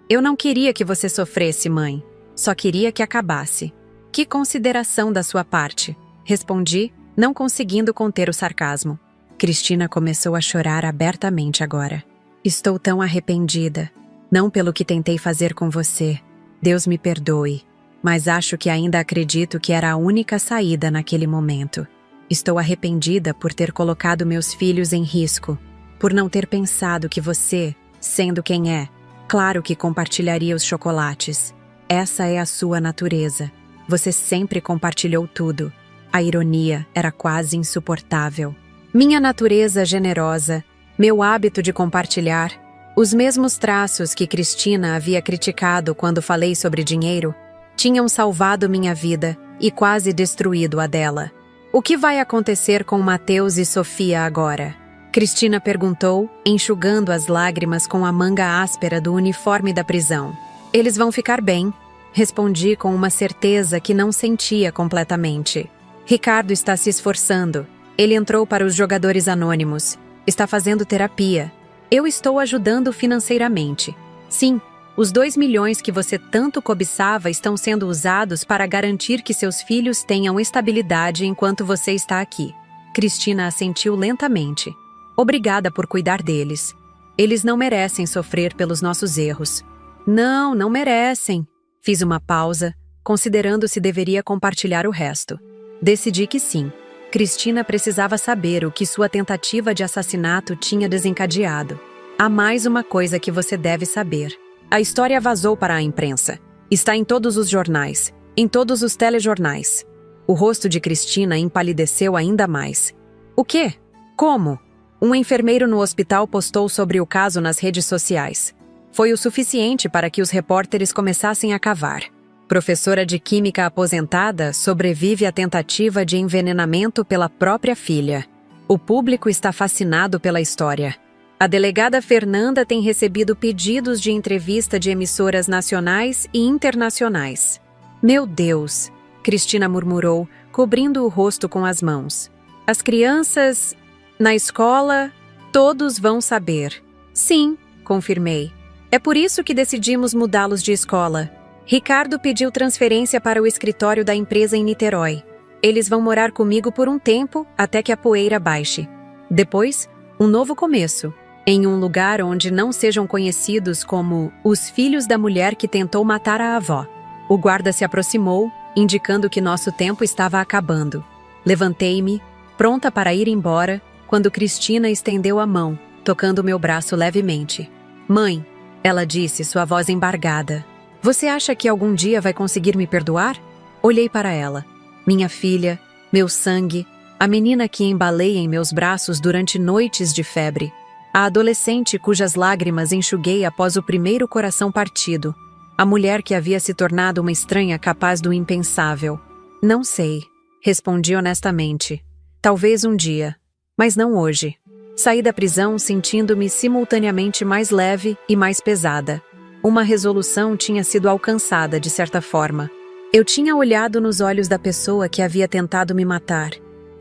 Speaker 1: Eu não queria que você sofresse, mãe. Só queria que acabasse. Que consideração da sua parte? Respondi, não conseguindo conter o sarcasmo. Cristina começou a chorar abertamente agora. Estou tão arrependida. Não pelo que tentei fazer com você. Deus me perdoe. Mas acho que ainda acredito que era a única saída naquele momento. Estou arrependida por ter colocado meus filhos em risco, por não ter pensado que você, sendo quem é, claro que compartilharia os chocolates. Essa é a sua natureza. Você sempre compartilhou tudo. A ironia era quase insuportável. Minha natureza generosa, meu hábito de compartilhar, os mesmos traços que Cristina havia criticado quando falei sobre dinheiro, tinham salvado minha vida e quase destruído a dela. O que vai acontecer com Mateus e Sofia agora? Cristina perguntou, enxugando as lágrimas com a manga áspera do uniforme da prisão. Eles vão ficar bem, respondi com uma certeza que não sentia completamente. Ricardo está se esforçando. Ele entrou para os jogadores anônimos. Está fazendo terapia. Eu estou ajudando financeiramente. Sim, os 2 milhões que você tanto cobiçava estão sendo usados para garantir que seus filhos tenham estabilidade enquanto você está aqui. Cristina assentiu lentamente. Obrigada por cuidar deles. Eles não merecem sofrer pelos nossos erros. Não, não merecem. Fiz uma pausa, considerando se deveria compartilhar o resto. Decidi que sim. Cristina precisava saber o que sua tentativa de assassinato tinha desencadeado. Há mais uma coisa que você deve saber. A história vazou para a imprensa. Está em todos os jornais, em todos os telejornais. O rosto de Cristina empalideceu ainda mais. O quê? Como? Um enfermeiro no hospital postou sobre o caso nas redes sociais. Foi o suficiente para que os repórteres começassem a cavar. Professora de química aposentada sobrevive à tentativa de envenenamento pela própria filha. O público está fascinado pela história. A delegada Fernanda tem recebido pedidos de entrevista de emissoras nacionais e internacionais. Meu Deus, Cristina murmurou, cobrindo o rosto com as mãos. As crianças, na escola, todos vão saber. Sim, confirmei. É por isso que decidimos mudá-los de escola. Ricardo pediu transferência para o escritório da empresa em Niterói. Eles vão morar comigo por um tempo, até que a poeira baixe. Depois, um novo começo, em um lugar onde não sejam conhecidos como os filhos da mulher que tentou matar a avó. O guarda se aproximou, indicando que nosso tempo estava acabando. Levantei-me, pronta para ir embora, quando Cristina estendeu a mão, tocando meu braço levemente. Mãe, ela disse, sua voz embargada. Você acha que algum dia vai conseguir me perdoar? Olhei para ela. Minha filha, meu sangue, a menina que embalei em meus braços durante noites de febre. A adolescente cujas lágrimas enxuguei após o primeiro coração partido. A mulher que havia se tornado uma estranha capaz do impensável. Não sei, respondi honestamente. Talvez um dia, mas não hoje. Saí da prisão sentindo-me simultaneamente mais leve e mais pesada. Uma resolução tinha sido alcançada de certa forma. Eu tinha olhado nos olhos da pessoa que havia tentado me matar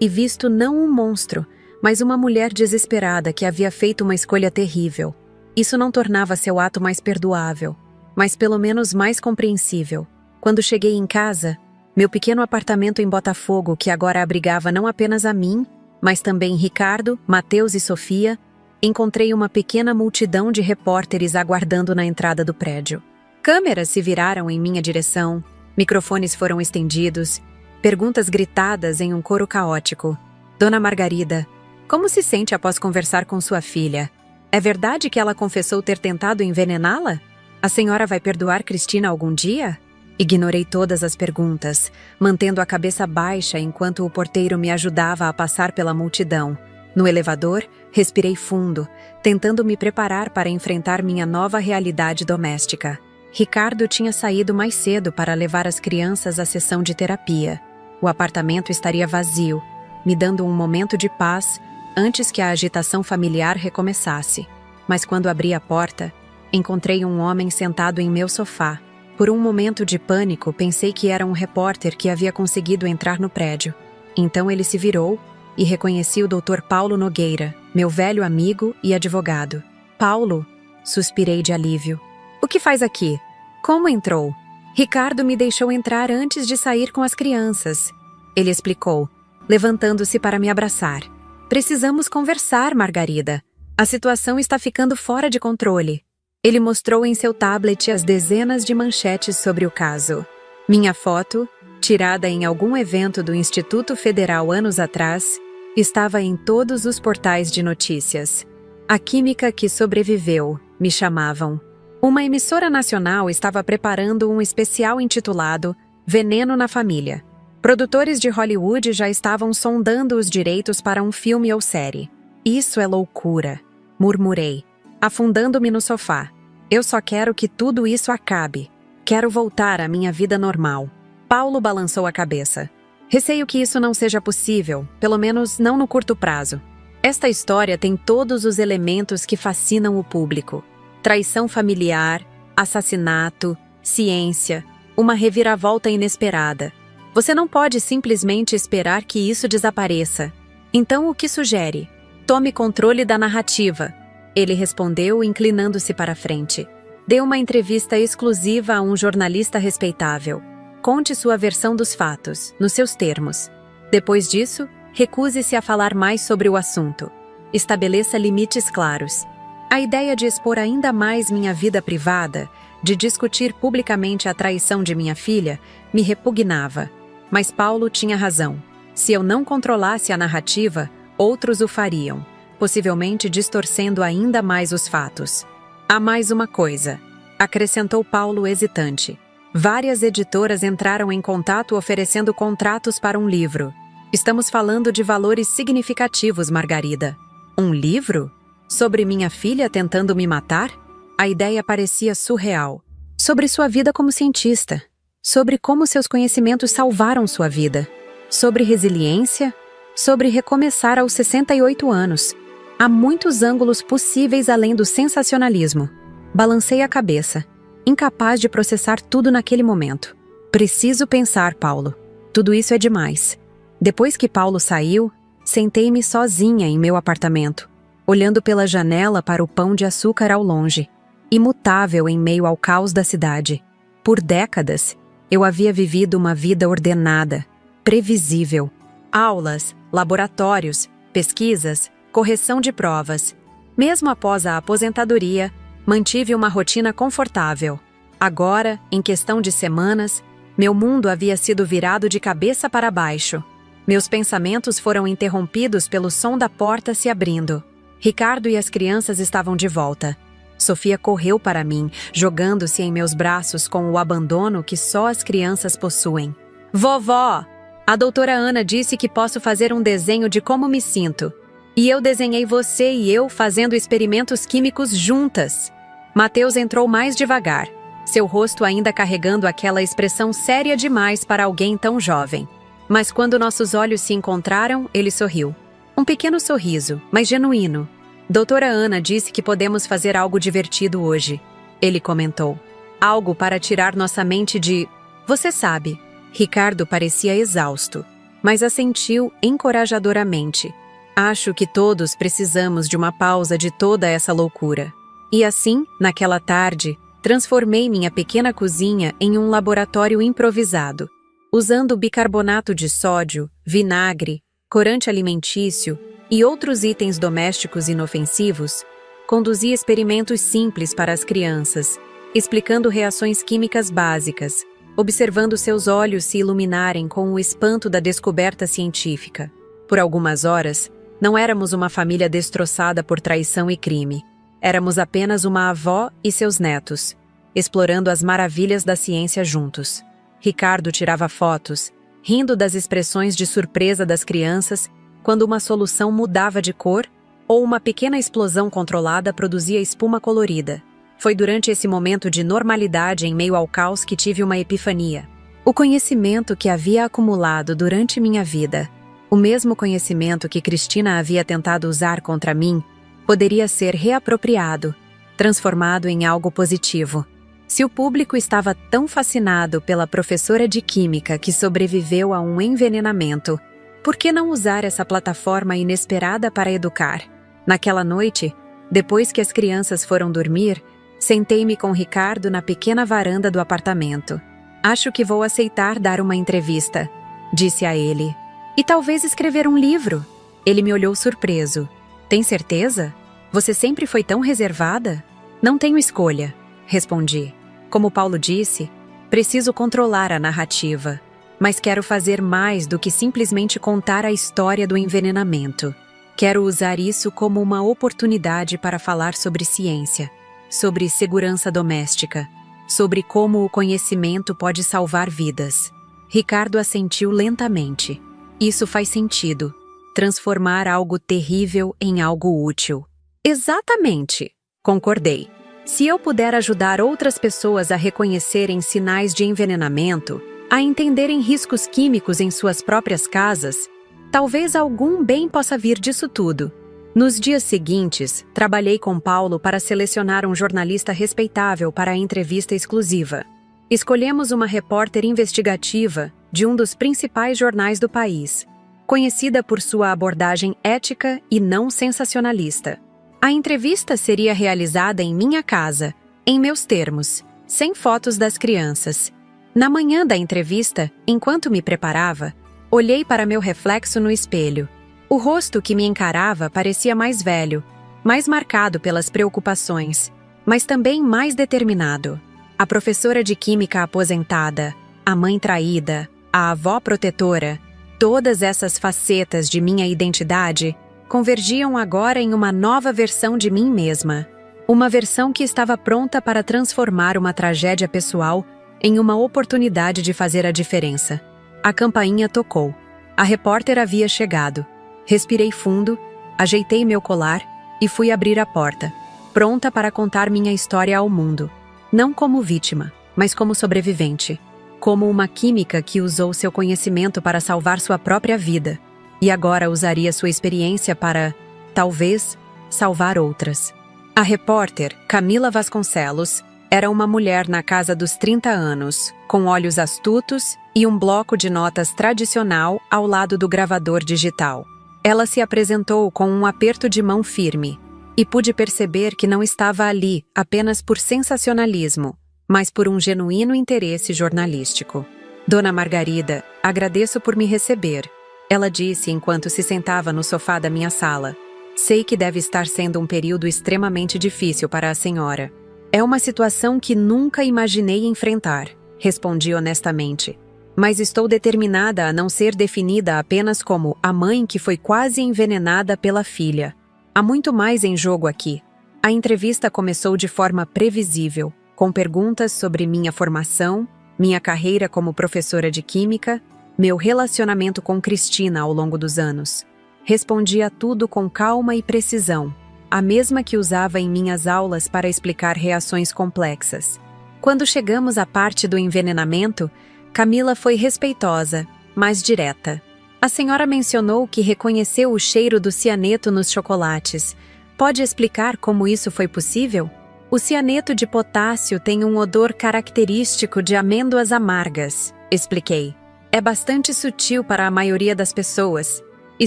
Speaker 1: e visto não um monstro, mas uma mulher desesperada que havia feito uma escolha terrível. Isso não tornava seu ato mais perdoável, mas pelo menos mais compreensível. Quando cheguei em casa, meu pequeno apartamento em Botafogo, que agora abrigava não apenas a mim, mas também Ricardo, Mateus e Sofia, encontrei uma pequena multidão de repórteres aguardando na entrada do prédio. Câmeras se viraram em minha direção, microfones foram estendidos, perguntas gritadas em um coro caótico. Dona Margarida, como se sente após conversar com sua filha? É verdade que ela confessou ter tentado envenená-la? A senhora vai perdoar Cristina algum dia? Ignorei todas as perguntas, mantendo a cabeça baixa enquanto o porteiro me ajudava a passar pela multidão. No elevador, respirei fundo, tentando me preparar para enfrentar minha nova realidade doméstica. Ricardo tinha saído mais cedo para levar as crianças à sessão de terapia. O apartamento estaria vazio, me dando um momento de paz antes que a agitação familiar recomeçasse. Mas quando abri a porta, encontrei um homem sentado em meu sofá. Por um momento de pânico, pensei que era um repórter que havia conseguido entrar no prédio. Então ele se virou e reconheci o Dr. Paulo Nogueira, meu velho amigo e advogado. Paulo, suspirei de alívio. O que faz aqui? Como entrou? Ricardo me deixou entrar antes de sair com as crianças. Ele explicou, levantando-se para me abraçar. Precisamos conversar, Margarida. A situação está ficando fora de controle. Ele mostrou em seu tablet as dezenas de manchetes sobre o caso. Minha foto, tirada em algum evento do Instituto Federal anos atrás, estava em todos os portais de notícias. A química que sobreviveu, me chamavam. Uma emissora nacional estava preparando um especial intitulado Veneno na Família. Produtores de Hollywood já estavam sondando os direitos para um filme ou série. Isso é loucura, murmurei, afundando-me no sofá. Eu só quero que tudo isso acabe. Quero voltar à minha vida normal. Paulo balançou a cabeça. Receio que isso não seja possível, pelo menos não no curto prazo. Esta história tem todos os elementos que fascinam o público. Traição familiar, assassinato, ciência, uma reviravolta inesperada. Você não pode simplesmente esperar que isso desapareça. Então, o que sugere? Tome controle da narrativa. Ele respondeu, inclinando-se para a frente. Dê uma entrevista exclusiva a um jornalista respeitável. Conte sua versão dos fatos, nos seus termos. Depois disso, recuse-se a falar mais sobre o assunto. Estabeleça limites claros. A ideia de expor ainda mais minha vida privada, de discutir publicamente a traição de minha filha, me repugnava. Mas Paulo tinha razão. Se eu não controlasse a narrativa, outros o fariam, possivelmente distorcendo ainda mais os fatos. Há mais uma coisa, acrescentou Paulo hesitante. Várias editoras entraram em contato oferecendo contratos para um livro. Estamos falando de valores significativos, Margarida. Um livro? Sobre minha filha tentando me matar? A ideia parecia surreal. Sobre sua vida como cientista. Sobre como seus conhecimentos salvaram sua vida. Sobre resiliência. Sobre recomeçar aos 68 anos. Há muitos ângulos possíveis além do sensacionalismo. Balancei a cabeça, incapaz de processar tudo naquele momento. Preciso pensar, Paulo. Tudo isso é demais. Depois que Paulo saiu, sentei-me sozinha em meu apartamento, olhando pela janela para o pão de açúcar ao longe, imutável em meio ao caos da cidade. Por décadas, eu havia vivido uma vida ordenada, previsível. Aulas, laboratórios, pesquisas, correção de provas. Mesmo após a aposentadoria, mantive uma rotina confortável. Agora, em questão de semanas, meu mundo havia sido virado de cabeça para baixo. Meus pensamentos foram interrompidos pelo som da porta se abrindo. Ricardo e as crianças estavam de volta. Sofia correu para mim, jogando-se em meus braços com o abandono que só as crianças possuem. Vovó! A doutora Ana disse que posso fazer um desenho de como me sinto. E eu desenhei você e eu fazendo experimentos químicos juntas. Mateus entrou mais devagar, seu rosto ainda carregando aquela expressão séria demais para alguém tão jovem. Mas quando nossos olhos se encontraram, ele sorriu. Um pequeno sorriso, mas genuíno. Doutora Ana disse que podemos fazer algo divertido hoje. Ele comentou. Algo para tirar nossa mente de... Você sabe. Ricardo parecia exausto, mas assentiu encorajadoramente. Acho que todos precisamos de uma pausa de toda essa loucura. E assim, naquela tarde, transformei minha pequena cozinha em um laboratório improvisado. Usando bicarbonato de sódio, vinagre, corante alimentício e outros itens domésticos inofensivos, conduzi experimentos simples para as crianças, explicando reações químicas básicas, observando seus olhos se iluminarem com o espanto da descoberta científica. Por algumas horas, não éramos uma família destroçada por traição e crime. Éramos apenas uma avó e seus netos, explorando as maravilhas da ciência juntos. Ricardo tirava fotos, rindo das expressões de surpresa das crianças quando uma solução mudava de cor ou uma pequena explosão controlada produzia espuma colorida. Foi durante esse momento de normalidade em meio ao caos que tive uma epifania. O conhecimento que havia acumulado durante minha vida, o mesmo conhecimento que Cristina havia tentado usar contra mim, poderia ser reapropriado, transformado em algo positivo. Se o público estava tão fascinado pela professora de química que sobreviveu a um envenenamento, por que não usar essa plataforma inesperada para educar? Naquela noite, depois que as crianças foram dormir, sentei-me com Ricardo na pequena varanda do apartamento. Acho que vou aceitar dar uma entrevista, disse a ele. E talvez escrever um livro. Ele me olhou surpreso. Tem certeza? Você sempre foi tão reservada? Não tenho escolha, respondi. Como Paulo disse, preciso controlar a narrativa, mas quero fazer mais do que simplesmente contar a história do envenenamento. Quero usar isso como uma oportunidade para falar sobre ciência, sobre segurança doméstica, sobre como o conhecimento pode salvar vidas. Ricardo assentiu lentamente. Isso faz sentido. Transformar algo terrível em algo útil. Exatamente, concordei. Se eu puder ajudar outras pessoas a reconhecerem sinais de envenenamento, a entenderem riscos químicos em suas próprias casas, talvez algum bem possa vir disso tudo. Nos dias seguintes, trabalhei com Paulo para selecionar um jornalista respeitável para a entrevista exclusiva. Escolhemos uma repórter investigativa de um dos principais jornais do país, conhecida por sua abordagem ética e não sensacionalista. A entrevista seria realizada em minha casa, em meus termos, sem fotos das crianças. Na manhã da entrevista, enquanto me preparava, olhei para meu reflexo no espelho. O rosto que me encarava parecia mais velho, mais marcado pelas preocupações, mas também mais determinado. A professora de química aposentada, a mãe traída, a avó protetora, todas essas facetas de minha identidade convergiam agora em uma nova versão de mim mesma. Uma versão que estava pronta para transformar uma tragédia pessoal em uma oportunidade de fazer a diferença. A campainha tocou. A repórter havia chegado. Respirei fundo Ajeitei meu colar e fui abrir a porta, pronta para contar minha história ao mundo. Não como vítima, mas como sobrevivente. Como uma química que usou seu conhecimento para salvar sua própria vida. E agora usaria sua experiência para, talvez, salvar outras. A repórter, Camila Vasconcelos, era uma mulher na casa dos 30 anos, com olhos astutos e um bloco de notas tradicional ao lado do gravador digital. Ela se apresentou com um aperto de mão firme, e pude perceber que não estava ali apenas por sensacionalismo, mas por um genuíno interesse jornalístico. Dona Margarida, agradeço por me receber, ela disse enquanto se sentava no sofá da minha sala. Sei que deve estar sendo um período extremamente difícil para a senhora. É uma situação que nunca imaginei enfrentar, respondi honestamente. Mas estou determinada a não ser definida apenas como a mãe que foi quase envenenada pela filha. Há muito mais em jogo aqui. A entrevista começou de forma previsível, com perguntas sobre minha formação, minha carreira como professora de química, meu relacionamento com Cristina ao longo dos anos. Respondi a tudo com calma e precisão, a mesma que usava em minhas aulas para explicar reações complexas. Quando chegamos à parte do envenenamento, Camila foi respeitosa, mas direta. A senhora mencionou que reconheceu o cheiro do cianeto nos chocolates. Pode explicar como isso foi possível? O cianeto de potássio tem um odor característico de amêndoas amargas, expliquei. É bastante sutil para a maioria das pessoas, e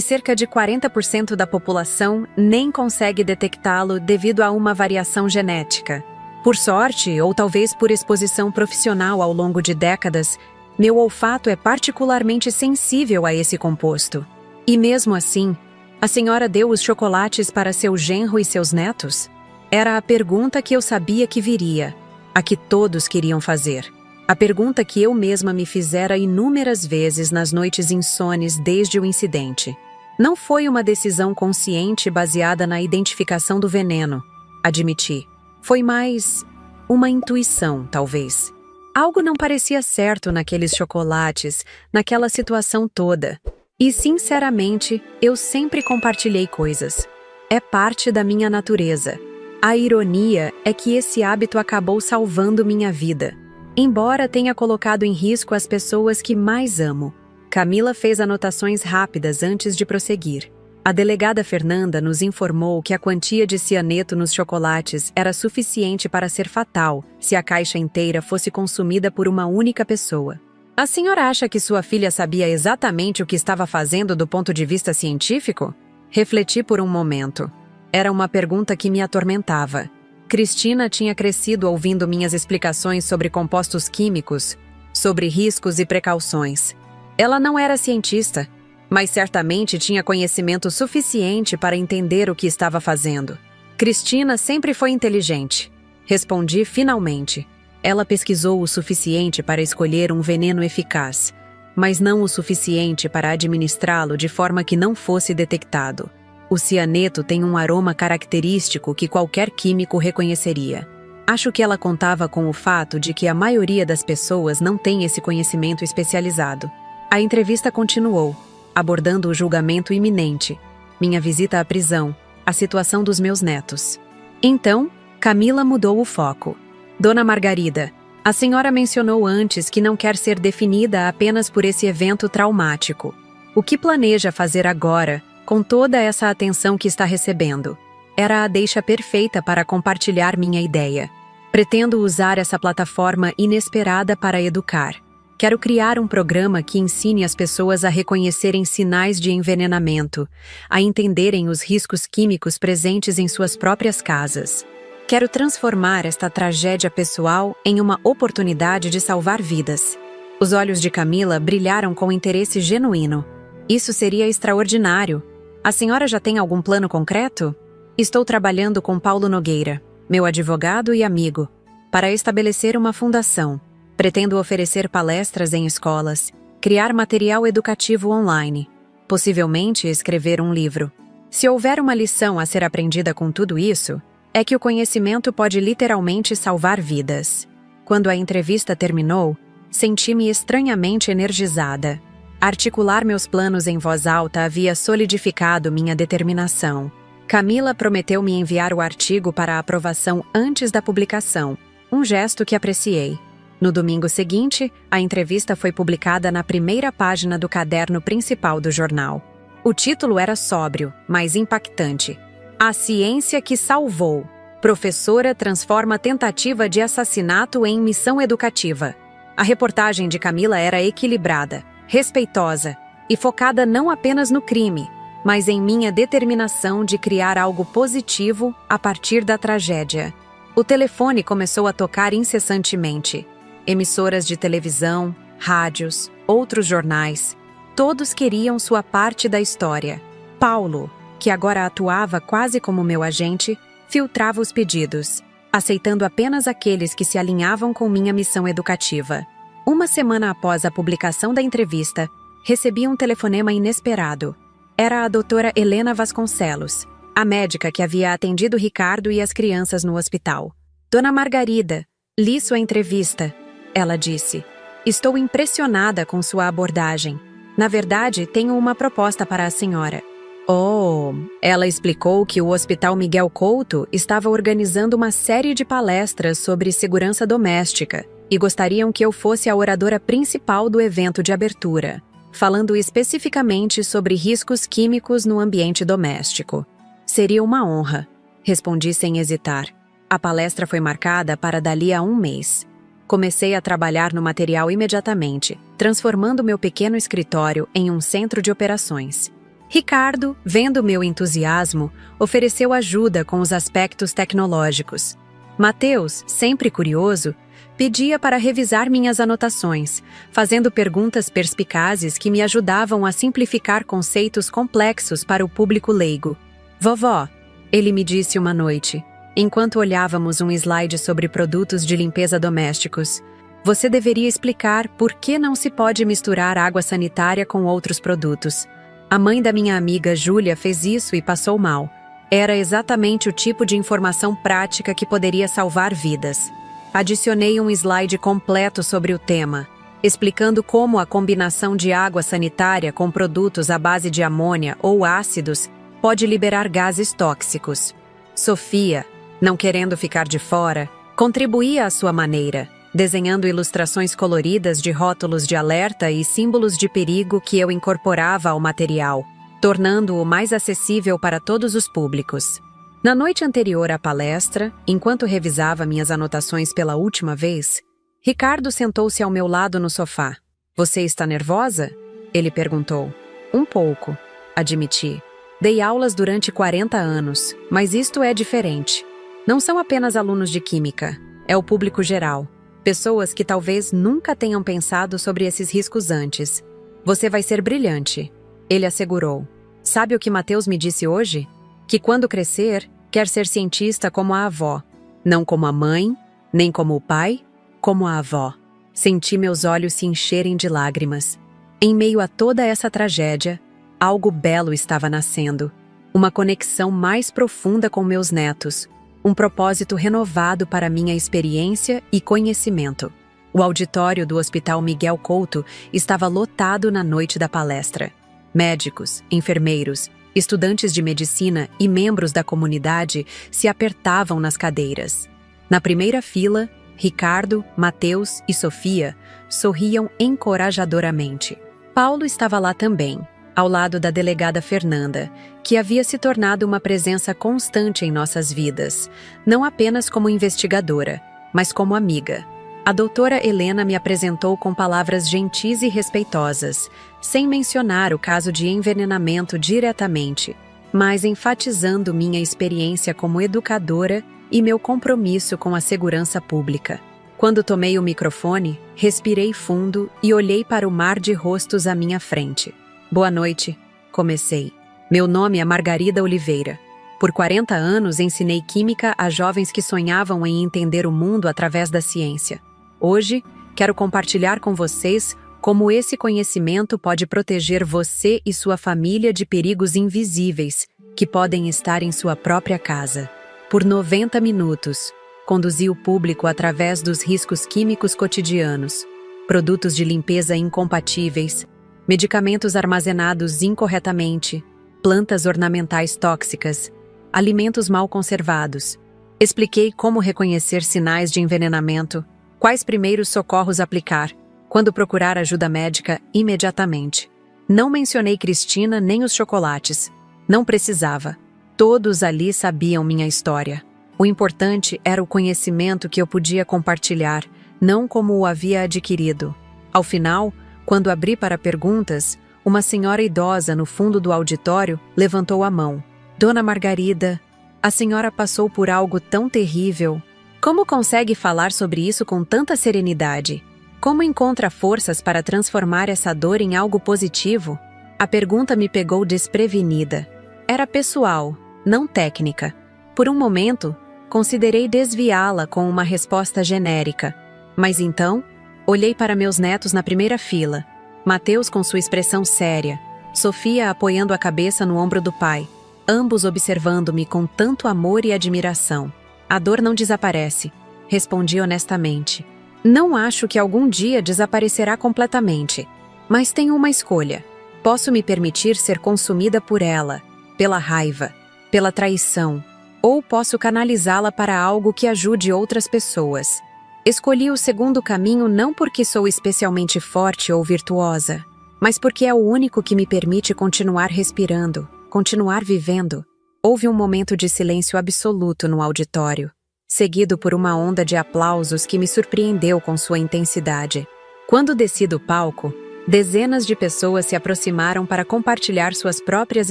Speaker 1: cerca de 40% da população nem consegue detectá-lo devido a uma variação genética. Por sorte, ou talvez por exposição profissional ao longo de décadas, meu olfato é particularmente sensível a esse composto. E mesmo assim, a senhora deu os chocolates para seu genro e seus netos? Era a pergunta que eu sabia que viria, a que todos queriam fazer. A pergunta que eu mesma me fizera inúmeras vezes nas noites insones desde o incidente. Não foi uma decisão consciente baseada na identificação do veneno, admiti. Foi mais uma intuição, talvez. Algo não parecia certo naqueles chocolates, naquela situação toda. E, sinceramente, eu sempre compartilhei coisas. É parte da minha natureza. A ironia é que esse hábito acabou salvando minha vida, embora tenha colocado em risco as pessoas que mais amo. Camila fez anotações rápidas antes de prosseguir. A delegada Fernanda nos informou que a quantia de cianeto nos chocolates era suficiente para ser fatal se a caixa inteira fosse consumida por uma única pessoa. A senhora acha que sua filha sabia exatamente o que estava fazendo do ponto de vista científico? Refleti por um momento. Era uma pergunta que me atormentava. Cristina tinha crescido ouvindo minhas explicações sobre compostos químicos, sobre riscos e precauções. Ela não era cientista, mas certamente tinha conhecimento suficiente para entender o que estava fazendo. Cristina sempre foi inteligente. Respondi finalmente. Ela pesquisou o suficiente para escolher um veneno eficaz, mas não o suficiente para administrá-lo de forma que não fosse detectado. O cianeto tem um aroma característico que qualquer químico reconheceria. Acho que ela contava com o fato de que a maioria das pessoas não tem esse conhecimento especializado. A entrevista continuou, abordando o julgamento iminente, minha visita à prisão, a situação dos meus netos. Então, Camila mudou o foco. Dona Margarida, a senhora mencionou antes que não quer ser definida apenas por esse evento traumático. O que planeja fazer agora, com toda essa atenção que está recebendo? Era a deixa perfeita para compartilhar minha ideia. Pretendo usar essa plataforma inesperada para educar. Quero criar um programa que ensine as pessoas a reconhecerem sinais de envenenamento, a entenderem os riscos químicos presentes em suas próprias casas. Quero transformar esta tragédia pessoal em uma oportunidade de salvar vidas. Os olhos de Camila brilharam com interesse genuíno. Isso seria extraordinário. A senhora já tem algum plano concreto? Estou trabalhando com Paulo Nogueira, meu advogado e amigo, para estabelecer uma fundação. Pretendo oferecer palestras em escolas, criar material educativo online, possivelmente escrever um livro. Se houver uma lição a ser aprendida com tudo isso, é que o conhecimento pode literalmente salvar vidas. Quando a entrevista terminou, senti-me estranhamente energizada. Articular meus planos em voz alta havia solidificado minha determinação. Camila prometeu me enviar o artigo para aprovação antes da publicação, um gesto que apreciei. No domingo seguinte, a entrevista foi publicada na primeira página do caderno principal do jornal. O título era sóbrio, mas impactante. A ciência que salvou. Professora transforma tentativa de assassinato em missão educativa. A reportagem de Camila era equilibrada, respeitosa e focada não apenas no crime, mas em minha determinação de criar algo positivo a partir da tragédia. O telefone começou a tocar incessantemente. Emissoras de televisão, rádios, outros jornais. Todos queriam sua parte da história. Paulo, que agora atuava quase como meu agente, filtrava os pedidos, aceitando apenas aqueles que se alinhavam com minha missão educativa. Uma semana após a publicação da entrevista, recebi um telefonema inesperado. Era a doutora Helena Vasconcelos, a médica que havia atendido Ricardo e as crianças no hospital. Dona Margarida, li sua entrevista. Ela disse, estou impressionada com sua abordagem. Na verdade, tenho uma proposta para a senhora. Oh, ela explicou que o Hospital Miguel Couto estava organizando uma série de palestras sobre segurança doméstica e gostariam que eu fosse a oradora principal do evento de abertura, falando especificamente sobre riscos químicos no ambiente doméstico. Seria uma honra, respondi sem hesitar. A palestra foi marcada para dali a um mês. Comecei a trabalhar no material imediatamente, transformando meu pequeno escritório em um centro de operações. Ricardo, vendo meu entusiasmo, ofereceu ajuda com os aspectos tecnológicos. Mateus, sempre curioso, pedia para revisar minhas anotações, fazendo perguntas perspicazes que me ajudavam a simplificar conceitos complexos para o público leigo. Vovó, ele me disse uma noite, enquanto olhávamos um slide sobre produtos de limpeza domésticos, você deveria explicar por que não se pode misturar água sanitária com outros produtos. A mãe da minha amiga Júlia fez isso e passou mal. Era exatamente o tipo de informação prática que poderia salvar vidas. Adicionei um slide completo sobre o tema, explicando como a combinação de água sanitária com produtos à base de amônia ou ácidos pode liberar gases tóxicos. Sofia, não querendo ficar de fora, contribuía à sua maneira, desenhando ilustrações coloridas de rótulos de alerta e símbolos de perigo que eu incorporava ao material, tornando-o mais acessível para todos os públicos. Na noite anterior à palestra, enquanto revisava minhas anotações pela última vez, Ricardo sentou-se ao meu lado no sofá. Você está nervosa? Ele perguntou. Um pouco, admiti. Dei aulas durante 40 anos, mas isto é diferente. Não são apenas alunos de química, é o público geral. Pessoas que talvez nunca tenham pensado sobre esses riscos antes. Você vai ser brilhante, ele assegurou. Sabe o que Mateus me disse hoje? Que quando crescer, quer ser cientista como a avó. Não como a mãe, nem como o pai, como a avó. Senti meus olhos se encherem de lágrimas. Em meio a toda essa tragédia, algo belo estava nascendo. Uma conexão mais profunda com meus netos. Um propósito renovado para minha experiência e conhecimento. O auditório do Hospital Miguel Couto estava lotado na noite da palestra. Médicos, enfermeiros, estudantes de medicina e membros da comunidade se apertavam nas cadeiras. Na primeira fila, Ricardo, Mateus e Sofia sorriam encorajadoramente. Paulo estava lá também, ao lado da delegada Fernanda, que havia se tornado uma presença constante em nossas vidas, não apenas como investigadora, mas como amiga. A doutora Helena me apresentou com palavras gentis e respeitosas, sem mencionar o caso de envenenamento diretamente, mas enfatizando minha experiência como educadora e meu compromisso com a segurança pública. Quando tomei o microfone, respirei fundo e olhei para o mar de rostos à minha frente. Boa noite, comecei. Meu nome é Margarida Oliveira. Por 40 anos ensinei química a jovens que sonhavam em entender o mundo através da ciência. Hoje, quero compartilhar com vocês como esse conhecimento pode proteger você e sua família de perigos invisíveis que podem estar em sua própria casa. Por 90 minutos, conduzi o público através dos riscos químicos cotidianos, produtos de limpeza incompatíveis, medicamentos armazenados incorretamente, plantas ornamentais tóxicas, alimentos mal conservados. Expliquei como reconhecer sinais de envenenamento, quais primeiros socorros aplicar, quando procurar ajuda médica imediatamente. Não mencionei Cristina nem os chocolates. Não precisava. Todos ali sabiam minha história. O importante era o conhecimento que eu podia compartilhar, não como o havia adquirido. Ao final, quando abri para perguntas, uma senhora idosa no fundo do auditório levantou a mão. Dona Margarida, a senhora passou por algo tão terrível. Como consegue falar sobre isso com tanta serenidade? Como encontra forças para transformar essa dor em algo positivo? A pergunta me pegou desprevenida. Era pessoal, não técnica. Por um momento, considerei desviá-la com uma resposta genérica. Mas então, olhei para meus netos na primeira fila. Mateus com sua expressão séria, Sofia apoiando a cabeça no ombro do pai, ambos observando-me com tanto amor e admiração. A dor não desaparece, respondi honestamente. Não acho que algum dia desaparecerá completamente, mas tenho uma escolha. Posso me permitir ser consumida por ela, pela raiva, pela traição, ou posso canalizá-la para algo que ajude outras pessoas. Escolhi o segundo caminho não porque sou especialmente forte ou virtuosa, mas porque é o único que me permite continuar respirando, continuar vivendo. Houve um momento de silêncio absoluto no auditório, seguido por uma onda de aplausos que me surpreendeu com sua intensidade. Quando desci do palco, dezenas de pessoas se aproximaram para compartilhar suas próprias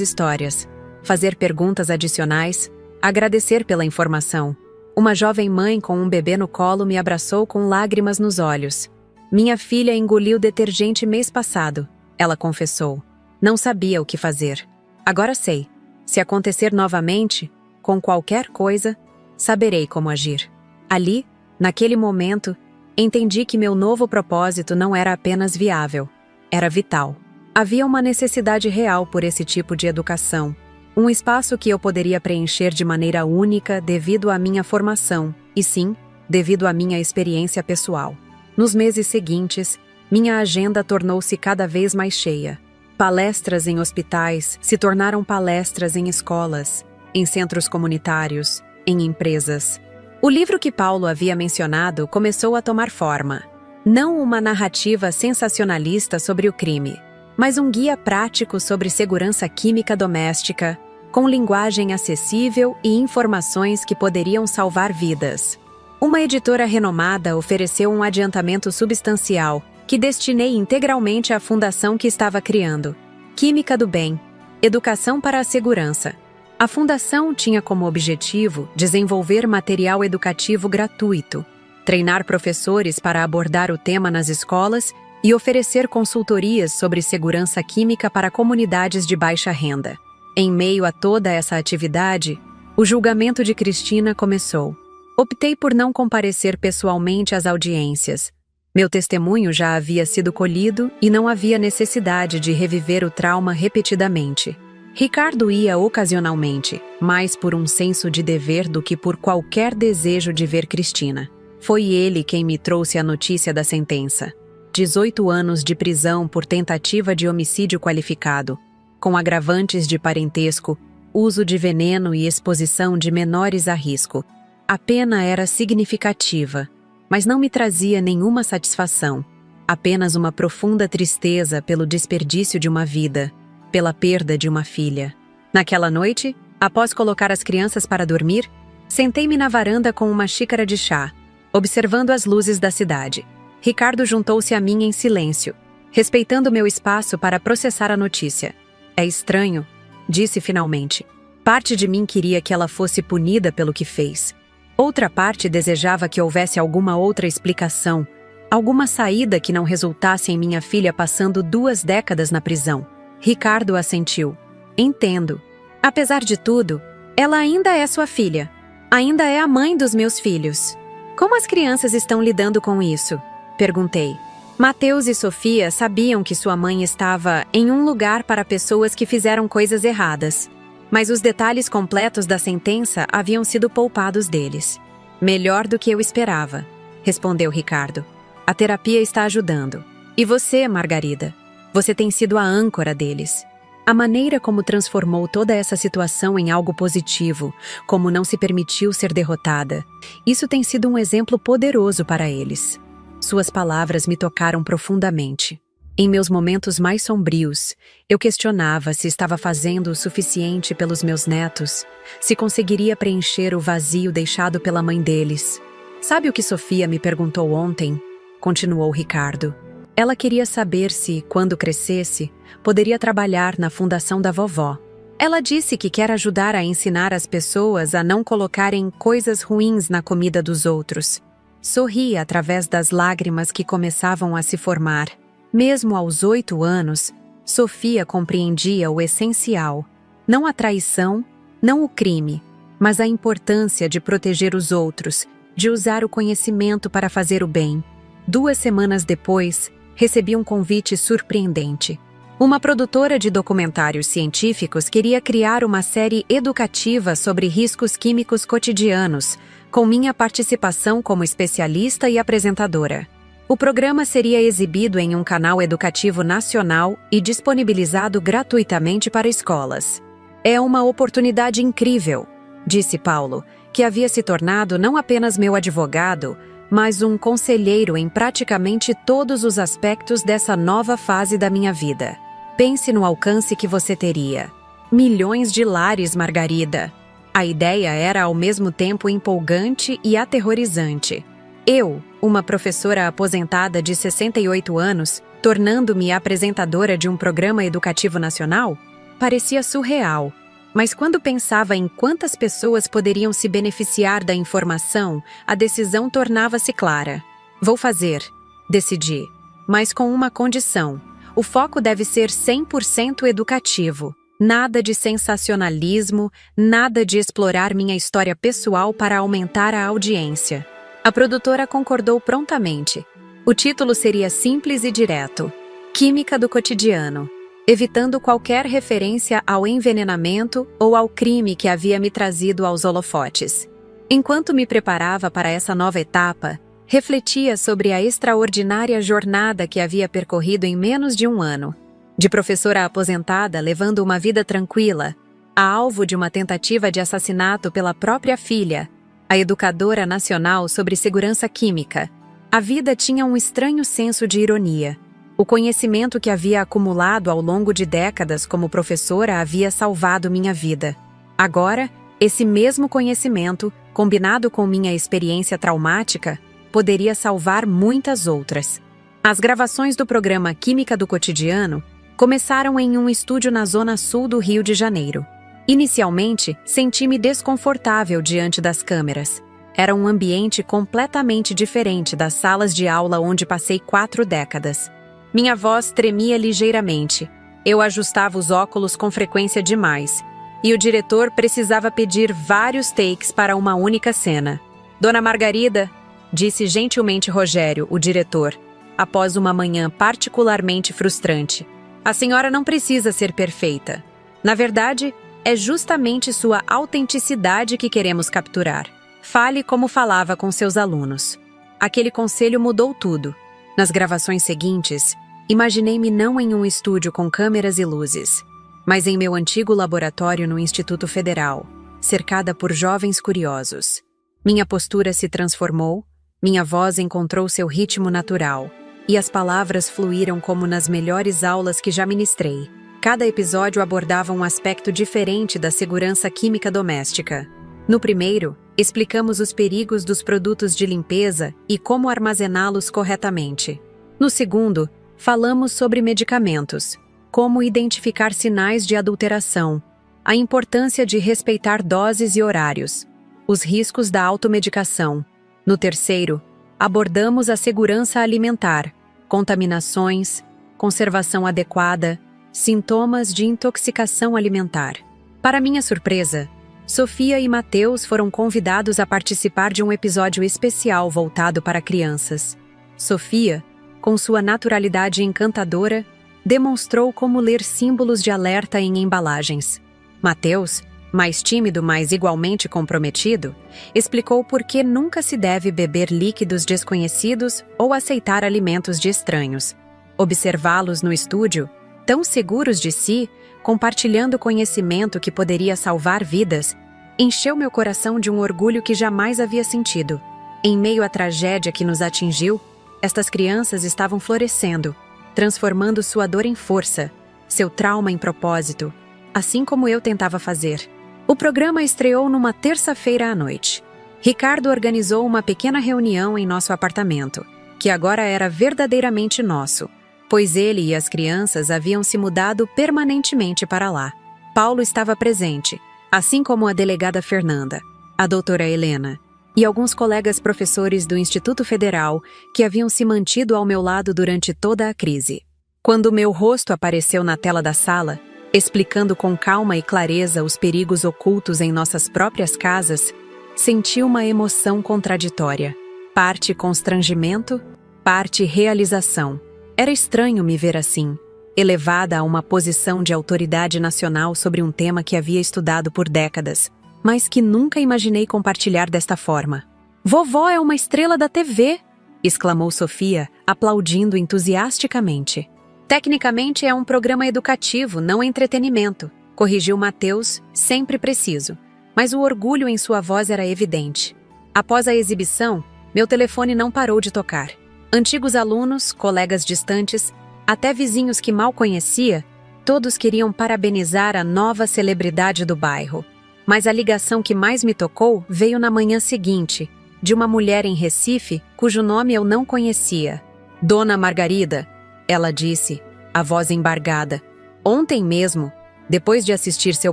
Speaker 1: histórias, fazer perguntas adicionais, agradecer pela informação. Uma jovem mãe com um bebê no colo me abraçou com lágrimas nos olhos. Minha filha engoliu detergente mês passado, ela confessou. Não sabia o que fazer. Agora sei. Se acontecer novamente, com qualquer coisa, saberei como agir. Ali, naquele momento, entendi que meu novo propósito não era apenas viável, era vital. Havia uma necessidade real por esse tipo de educação. Um espaço que eu poderia preencher de maneira única devido à minha formação, e sim, devido à minha experiência pessoal. Nos meses seguintes, minha agenda tornou-se cada vez mais cheia. Palestras em hospitais se tornaram palestras em escolas, em centros comunitários, em empresas. O livro que Paulo havia mencionado começou a tomar forma. Não uma narrativa sensacionalista sobre o crime, mas um guia prático sobre segurança química doméstica, com linguagem acessível e informações que poderiam salvar vidas. Uma editora renomada ofereceu um adiantamento substancial que destinei integralmente à fundação que estava criando. Química do Bem, Educação para a Segurança. A fundação tinha como objetivo desenvolver material educativo gratuito, treinar professores para abordar o tema nas escolas e oferecer consultorias sobre segurança química para comunidades de baixa renda. Em meio a toda essa atividade, o julgamento de Cristina começou. Optei por não comparecer pessoalmente às audiências. Meu testemunho já havia sido colhido e não havia necessidade de reviver o trauma repetidamente. Ricardo ia ocasionalmente, mais por um senso de dever do que por qualquer desejo de ver Cristina. Foi ele quem me trouxe a notícia da sentença. 18 anos de prisão por tentativa de homicídio qualificado, com agravantes de parentesco, uso de veneno e exposição de menores a risco. A pena era significativa, mas não me trazia nenhuma satisfação, apenas uma profunda tristeza pelo desperdício de uma vida, pela perda de uma filha. Naquela noite, após colocar as crianças para dormir, sentei-me na varanda com uma xícara de chá, observando as luzes da cidade. Ricardo juntou-se a mim em silêncio, respeitando meu espaço para processar a notícia. É estranho, disse finalmente. Parte de mim queria que ela fosse punida pelo que fez. Outra parte desejava que houvesse alguma outra explicação, alguma saída que não resultasse em minha filha passando 2 décadas na prisão. Ricardo assentiu. Entendo. Apesar de tudo, ela ainda é sua filha. Ainda é a mãe dos meus filhos. Como as crianças estão lidando com isso? Perguntei. Mateus e Sofia sabiam que sua mãe estava em um lugar para pessoas que fizeram coisas erradas, mas os detalhes completos da sentença haviam sido poupados deles. Melhor do que eu esperava, respondeu Ricardo. A terapia está ajudando. E você, Margarida? Você tem sido a âncora deles. A maneira como transformou toda essa situação em algo positivo, como não se permitiu ser derrotada, isso tem sido um exemplo poderoso para eles. Suas palavras me tocaram profundamente. Em meus momentos mais sombrios, eu questionava se estava fazendo o suficiente pelos meus netos, se conseguiria preencher o vazio deixado pela mãe deles. Sabe o que Sofia me perguntou ontem? Continuou Ricardo. Ela queria saber se, quando crescesse, poderia trabalhar na fundação da vovó. Ela disse que quer ajudar a ensinar as pessoas a não colocarem coisas ruins na comida dos outros. Sorri através das lágrimas que começavam a se formar. Mesmo aos 8 anos, Sofia compreendia o essencial. Não a traição, não o crime, mas a importância de proteger os outros, de usar o conhecimento para fazer o bem. 2 semanas depois, recebi um convite surpreendente. Uma produtora de documentários científicos queria criar uma série educativa sobre riscos químicos cotidianos, com minha participação como especialista e apresentadora. O programa seria exibido em um canal educativo nacional e disponibilizado gratuitamente para escolas. É uma oportunidade incrível, disse Paulo, que havia se tornado não apenas meu advogado, mas um conselheiro em praticamente todos os aspectos dessa nova fase da minha vida. Pense no alcance que você teria. Milhões de lares, Margarida. A ideia era ao mesmo tempo empolgante e aterrorizante. Eu, uma professora aposentada de 68 anos, tornando-me apresentadora de um programa educativo nacional? Parecia surreal. Mas quando pensava em quantas pessoas poderiam se beneficiar da informação, a decisão tornava-se clara. Vou fazer, decidi, mas com uma condição. O foco deve ser 100% educativo. Nada de sensacionalismo, nada de explorar minha história pessoal para aumentar a audiência. A produtora concordou prontamente. O título seria simples e direto: Química do Cotidiano, evitando qualquer referência ao envenenamento ou ao crime que havia me trazido aos holofotes. Enquanto me preparava para essa nova etapa, refletia sobre a extraordinária jornada que havia percorrido em menos de um ano. De professora aposentada levando uma vida tranquila, a alvo de uma tentativa de assassinato pela própria filha, a educadora nacional sobre segurança química, a vida tinha um estranho senso de ironia. O conhecimento que havia acumulado ao longo de décadas como professora havia salvado minha vida. Agora, esse mesmo conhecimento, combinado com minha experiência traumática, poderia salvar muitas outras. As gravações do programa Química do Cotidiano começaram em um estúdio na zona sul do Rio de Janeiro. Inicialmente, senti-me desconfortável diante das câmeras. Era um ambiente completamente diferente das salas de aula onde passei 4 décadas. Minha voz tremia ligeiramente. Eu ajustava os óculos com frequência demais. E o diretor precisava pedir vários takes para uma única cena. Dona Margarida, disse gentilmente Rogério, o diretor, após uma manhã particularmente frustrante. A senhora não precisa ser perfeita. Na verdade, é justamente sua autenticidade que queremos capturar. Fale como falava com seus alunos. Aquele conselho mudou tudo. Nas gravações seguintes, imaginei-me não em um estúdio com câmeras e luzes, mas em meu antigo laboratório no Instituto Federal, cercada por jovens curiosos. Minha postura se transformou, minha voz encontrou seu ritmo natural, e as palavras fluíram como nas melhores aulas que já ministrei. Cada episódio abordava um aspecto diferente da segurança química doméstica. No primeiro, explicamos os perigos dos produtos de limpeza e como armazená-los corretamente. No segundo, falamos sobre medicamentos, como identificar sinais de adulteração, a importância de respeitar doses e horários, os riscos da automedicação. No terceiro, abordamos a segurança alimentar, contaminações, conservação adequada, sintomas de intoxicação alimentar. Para minha surpresa, Sofia e Mateus foram convidados a participar de um episódio especial voltado para crianças. Sofia, com sua naturalidade encantadora, demonstrou como ler símbolos de alerta em embalagens. Mateus, mais tímido, mas igualmente comprometido, explicou por que nunca se deve beber líquidos desconhecidos ou aceitar alimentos de estranhos. Observá-los no estúdio, tão seguros de si, compartilhando conhecimento que poderia salvar vidas, encheu meu coração de um orgulho que jamais havia sentido. Em meio à tragédia que nos atingiu, estas crianças estavam florescendo, transformando sua dor em força, seu trauma em propósito, assim como eu tentava fazer. O programa estreou numa terça-feira à noite. Ricardo organizou uma pequena reunião em nosso apartamento, que agora era verdadeiramente nosso, pois ele e as crianças haviam se mudado permanentemente para lá. Paulo estava presente, assim como a delegada Fernanda, a doutora Helena, e alguns colegas professores do Instituto Federal que haviam se mantido ao meu lado durante toda a crise. Quando meu rosto apareceu na tela da sala, explicando com calma e clareza os perigos ocultos em nossas próprias casas, senti uma emoção contraditória, parte constrangimento, parte realização. Era estranho me ver assim, elevada a uma posição de autoridade nacional sobre um tema que havia estudado por décadas, mas que nunca imaginei compartilhar desta forma. "Vovó é uma estrela da TV!" exclamou Sofia, aplaudindo entusiasticamente. "Tecnicamente é um programa educativo, não entretenimento", corrigiu Mateus, sempre preciso, mas o orgulho em sua voz era evidente. Após a exibição, meu telefone não parou de tocar. Antigos alunos, colegas distantes, até vizinhos que mal conhecia, todos queriam parabenizar a nova celebridade do bairro. Mas a ligação que mais me tocou veio na manhã seguinte, de uma mulher em Recife, cujo nome eu não conhecia. "Dona Margarida", ela disse, a voz embargada. "Ontem mesmo, depois de assistir seu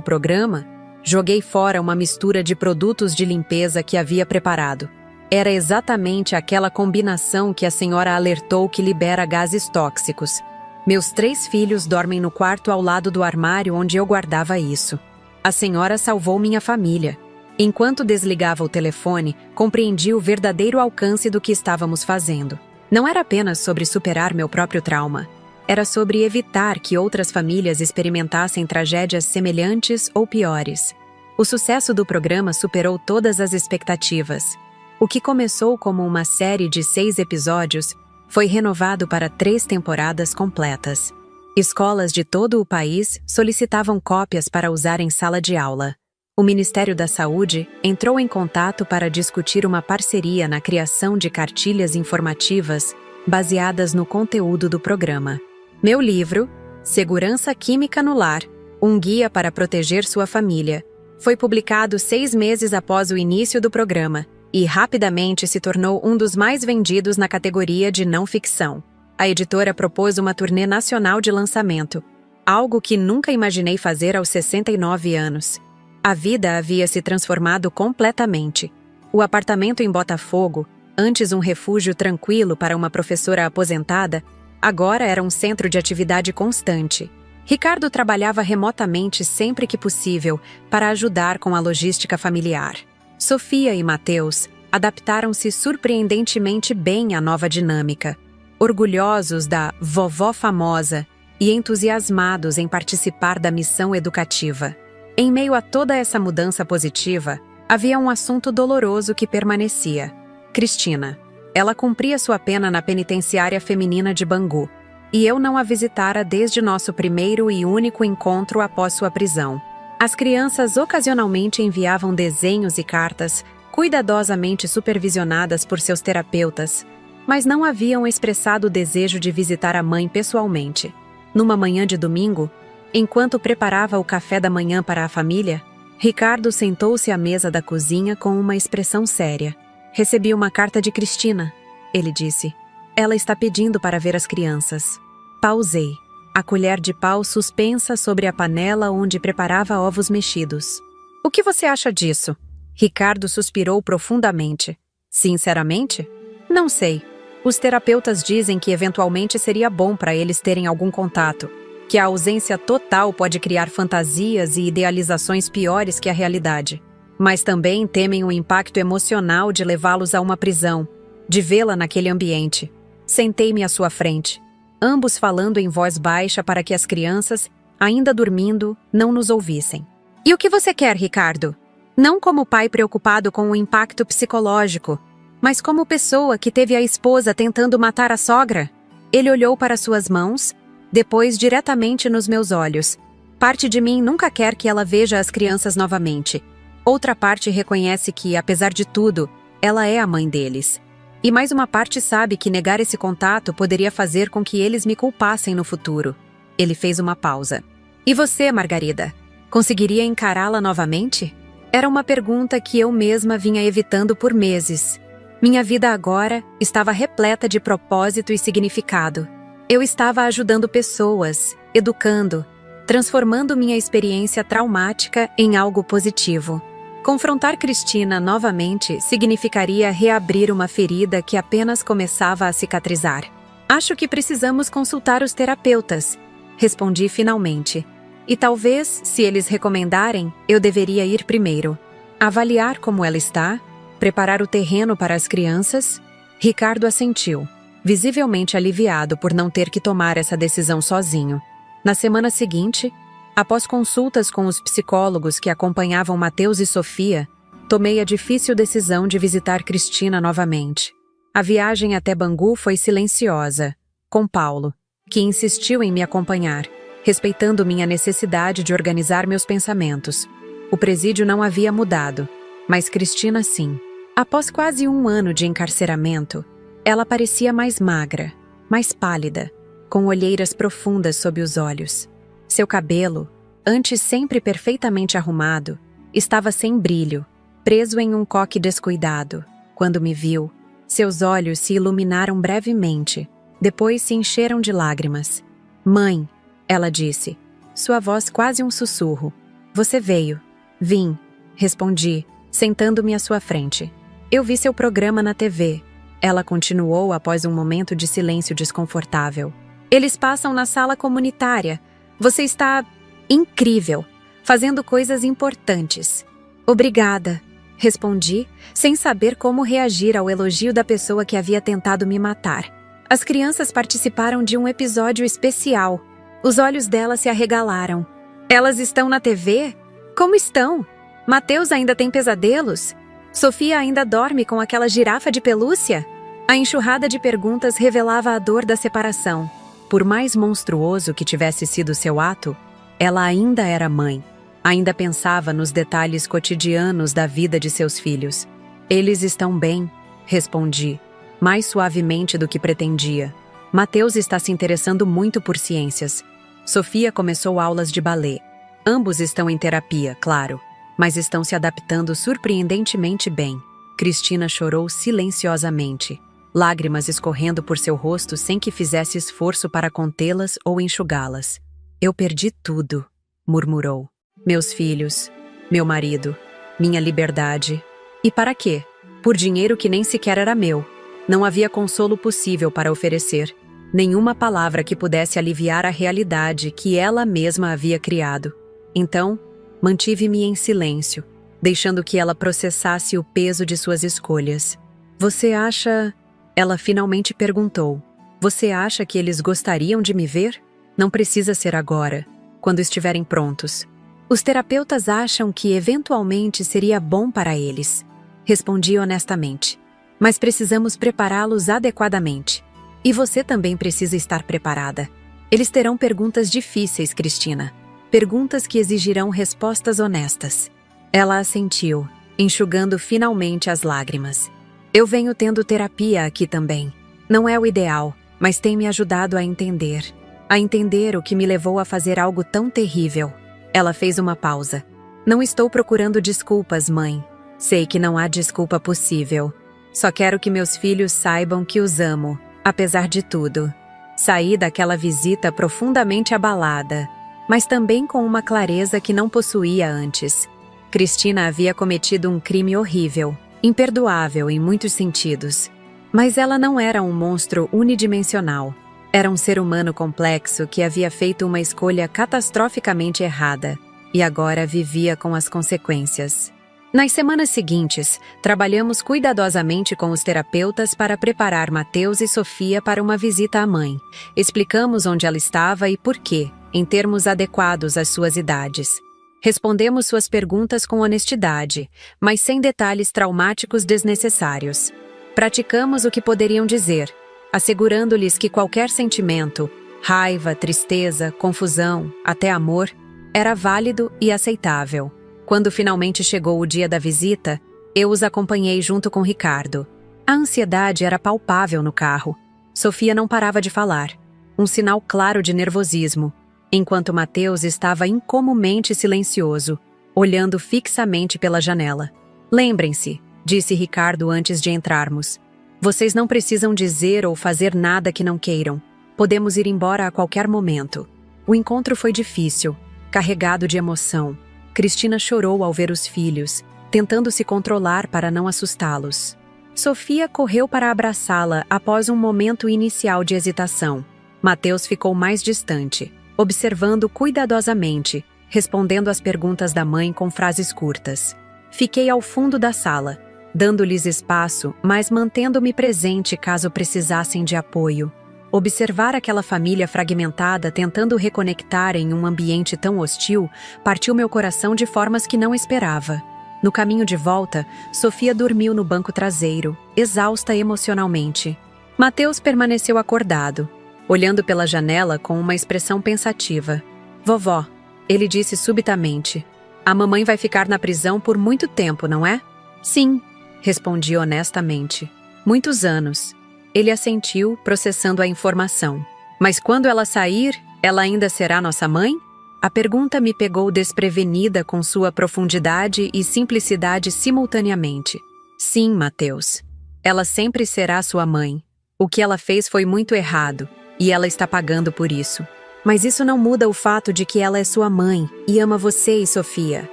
Speaker 1: programa, joguei fora uma mistura de produtos de limpeza que havia preparado. Era exatamente aquela combinação que a senhora alertou que libera gases tóxicos. Meus 3 filhos dormem no quarto ao lado do armário onde eu guardava isso. A senhora salvou minha família." Enquanto desligava o telefone, compreendi o verdadeiro alcance do que estávamos fazendo. Não era apenas sobre superar meu próprio trauma. Era sobre evitar que outras famílias experimentassem tragédias semelhantes ou piores. O sucesso do programa superou todas as expectativas. O que começou como uma série de 6 episódios foi renovado para 3 temporadas completas. Escolas de todo o país solicitavam cópias para usar em sala de aula. O Ministério da Saúde entrou em contato para discutir uma parceria na criação de cartilhas informativas baseadas no conteúdo do programa. Meu livro, Segurança Química no Lar, um guia para proteger sua família, foi publicado 6 meses após o início do programa e rapidamente se tornou um dos mais vendidos na categoria de não ficção. A editora propôs uma turnê nacional de lançamento, algo que nunca imaginei fazer aos 69 anos. A vida havia se transformado completamente. O apartamento em Botafogo, antes um refúgio tranquilo para uma professora aposentada, agora era um centro de atividade constante. Ricardo trabalhava remotamente sempre que possível para ajudar com a logística familiar. Sofia e Mateus adaptaram-se surpreendentemente bem à nova dinâmica, orgulhosos da vovó famosa e entusiasmados em participar da missão educativa. Em meio a toda essa mudança positiva, havia um assunto doloroso que permanecia. Cristina. Ela cumpria sua pena na penitenciária feminina de Bangu, e eu não a visitara desde nosso primeiro e único encontro após sua prisão. As crianças ocasionalmente enviavam desenhos e cartas, cuidadosamente supervisionadas por seus terapeutas, mas não haviam expressado o desejo de visitar a mãe pessoalmente. Numa manhã de domingo, enquanto preparava o café da manhã para a família, Ricardo sentou-se à mesa da cozinha com uma expressão séria. "Recebi uma carta de Cristina", ele disse. "Ela está pedindo para ver as crianças." Pausei, a colher de pau suspensa sobre a panela onde preparava ovos mexidos. "O que você acha disso?" Ricardo suspirou profundamente. "Sinceramente? Não sei. Os terapeutas dizem que eventualmente seria bom para eles terem algum contato, que a ausência total pode criar fantasias e idealizações piores que a realidade. Mas também temem o impacto emocional de levá-los a uma prisão, de vê-la naquele ambiente." Sentei-me à sua frente, ambos falando em voz baixa para que as crianças, ainda dormindo, não nos ouvissem. "E o que você quer, Ricardo? Não como pai preocupado com o impacto psicológico, mas como pessoa que teve a esposa tentando matar a sogra?" Ele olhou para suas mãos, depois diretamente nos meus olhos. Parte de mim nunca quer que ela veja as crianças novamente. Outra parte reconhece que, apesar de tudo, ela é a mãe deles. E mais uma parte sabe que negar esse contato poderia fazer com que eles me culpassem no futuro. Ele fez uma pausa. E você, Margarida? Conseguiria encará-la novamente? Era uma pergunta que eu mesma vinha evitando por meses. Minha vida agora estava repleta de propósito e significado. Eu estava ajudando pessoas, educando, transformando minha experiência traumática em algo positivo. Confrontar Cristina novamente significaria reabrir uma ferida que apenas começava a cicatrizar. Acho que precisamos consultar os terapeutas, respondi finalmente. E talvez, se eles recomendarem, eu deveria ir primeiro. Avaliar como ela está, preparar o terreno para as crianças. Ricardo assentiu, visivelmente aliviado por não ter que tomar essa decisão sozinho. Na semana seguinte, após consultas com os psicólogos que acompanhavam Mateus e Sofia, tomei a difícil decisão de visitar Cristina novamente. A viagem até Bangu foi silenciosa, com Paulo, que insistiu em me acompanhar, respeitando minha necessidade de organizar meus pensamentos. O presídio não havia mudado, mas Cristina sim. Após quase 1 ano de encarceramento, ela parecia mais magra, mais pálida, com olheiras profundas sob os olhos. Seu cabelo, antes sempre perfeitamente arrumado, estava sem brilho, preso em um coque descuidado. Quando me viu, seus olhos se iluminaram brevemente, depois se encheram de lágrimas. "Mãe", ela disse, sua voz quase um sussurro. "Você veio." "Vim", respondi, sentando-me à sua frente. "Eu vi seu programa na TV", ela continuou após um momento de silêncio desconfortável. "Eles passam na sala comunitária. Você está incrível, fazendo coisas importantes." "Obrigada", respondi, sem saber como reagir ao elogio da pessoa que havia tentado me matar. As crianças participaram de um episódio especial. Os olhos dela se arregalaram. "Elas estão na TV? Como estão? Mateus ainda tem pesadelos? Sofia ainda dorme com aquela girafa de pelúcia?" A enxurrada de perguntas revelava a dor da separação. Por mais monstruoso que tivesse sido seu ato, ela ainda era mãe. Ainda pensava nos detalhes cotidianos da vida de seus filhos. "Eles estão bem", respondi, mais suavemente do que pretendia. "Mateus está se interessando muito por ciências. Sofia começou aulas de balé. Ambos estão em terapia, claro, mas estão se adaptando surpreendentemente bem." Cristina chorou silenciosamente, lágrimas escorrendo por seu rosto sem que fizesse esforço para contê-las ou enxugá-las. "Eu perdi tudo", murmurou. "Meus filhos, meu marido, minha liberdade. E para quê? Por dinheiro que nem sequer era meu. Não havia consolo possível para oferecer. Nenhuma palavra que pudesse aliviar a realidade que ela mesma havia criado. Então, mantive-me em silêncio, deixando que ela processasse o peso de suas escolhas. "Você acha..." Ela finalmente perguntou. "Você acha que eles gostariam de me ver? Não precisa ser agora, quando estiverem prontos. Os terapeutas acham que eventualmente seria bom para eles." Respondi honestamente. "Mas precisamos prepará-los adequadamente. E você também precisa estar preparada. Eles terão perguntas difíceis, Cristina. Perguntas que exigirão respostas honestas." Ela assentiu, enxugando finalmente as lágrimas. "Eu venho tendo terapia aqui também. Não é o ideal, mas tem me ajudado a entender. A entender o que me levou a fazer algo tão terrível." Ela fez uma pausa. "Não estou procurando desculpas, mãe. Sei que não há desculpa possível. Só quero que meus filhos saibam que os amo, apesar de tudo." Saí daquela visita profundamente abalada, mas também com uma clareza que não possuía antes. Cristina havia cometido um crime horrível, imperdoável em muitos sentidos. Mas ela não era um monstro unidimensional. Era um ser humano complexo que havia feito uma escolha catastroficamente errada e agora vivia com as consequências. Nas semanas seguintes, trabalhamos cuidadosamente com os terapeutas para preparar Mateus e Sofia para uma visita à mãe. Explicamos onde ela estava e por quê, em termos adequados às suas idades. Respondemos suas perguntas com honestidade, mas sem detalhes traumáticos desnecessários. Praticamos o que poderiam dizer. assegurando-lhes que qualquer sentimento, raiva, tristeza, confusão, até amor, era válido e aceitável. Quando finalmente chegou o dia da visita, eu os acompanhei junto com Ricardo. A ansiedade era palpável no carro. Sofia não parava de falar, um sinal claro de nervosismo, enquanto Mateus estava incomumente silencioso, olhando fixamente pela janela. Lembrem-se, disse Ricardo antes de entrarmos. Vocês não precisam dizer ou fazer nada que não queiram. Podemos ir embora a qualquer momento. O encontro foi difícil, carregado de emoção. Cristina chorou ao ver os filhos, tentando se controlar para não assustá-los. Sofia correu para abraçá-la após um momento inicial de hesitação. Mateus ficou mais distante, observando cuidadosamente, respondendo às perguntas da mãe com frases curtas. Fiquei ao fundo da sala, dando-lhes espaço, mas mantendo-me presente caso precisassem de apoio. Observar aquela família fragmentada tentando reconectar em um ambiente tão hostil partiu meu coração de formas que não esperava. No caminho de volta, Sofia dormiu no banco traseiro, exausta emocionalmente. Mateus permaneceu acordado, olhando pela janela com uma expressão pensativa. Vovó, ele disse subitamente, a mamãe vai ficar na prisão por muito tempo, não é? Sim, respondi honestamente. Muitos anos. Ele assentiu, processando a informação. Mas quando ela sair, ela ainda será nossa mãe? A pergunta me pegou desprevenida com sua profundidade e simplicidade simultaneamente. Sim, Mateus. Ela sempre será sua mãe. O que ela fez foi muito errado, e ela está pagando por isso. Mas isso não muda o fato de que ela é sua mãe e ama você e Sofia.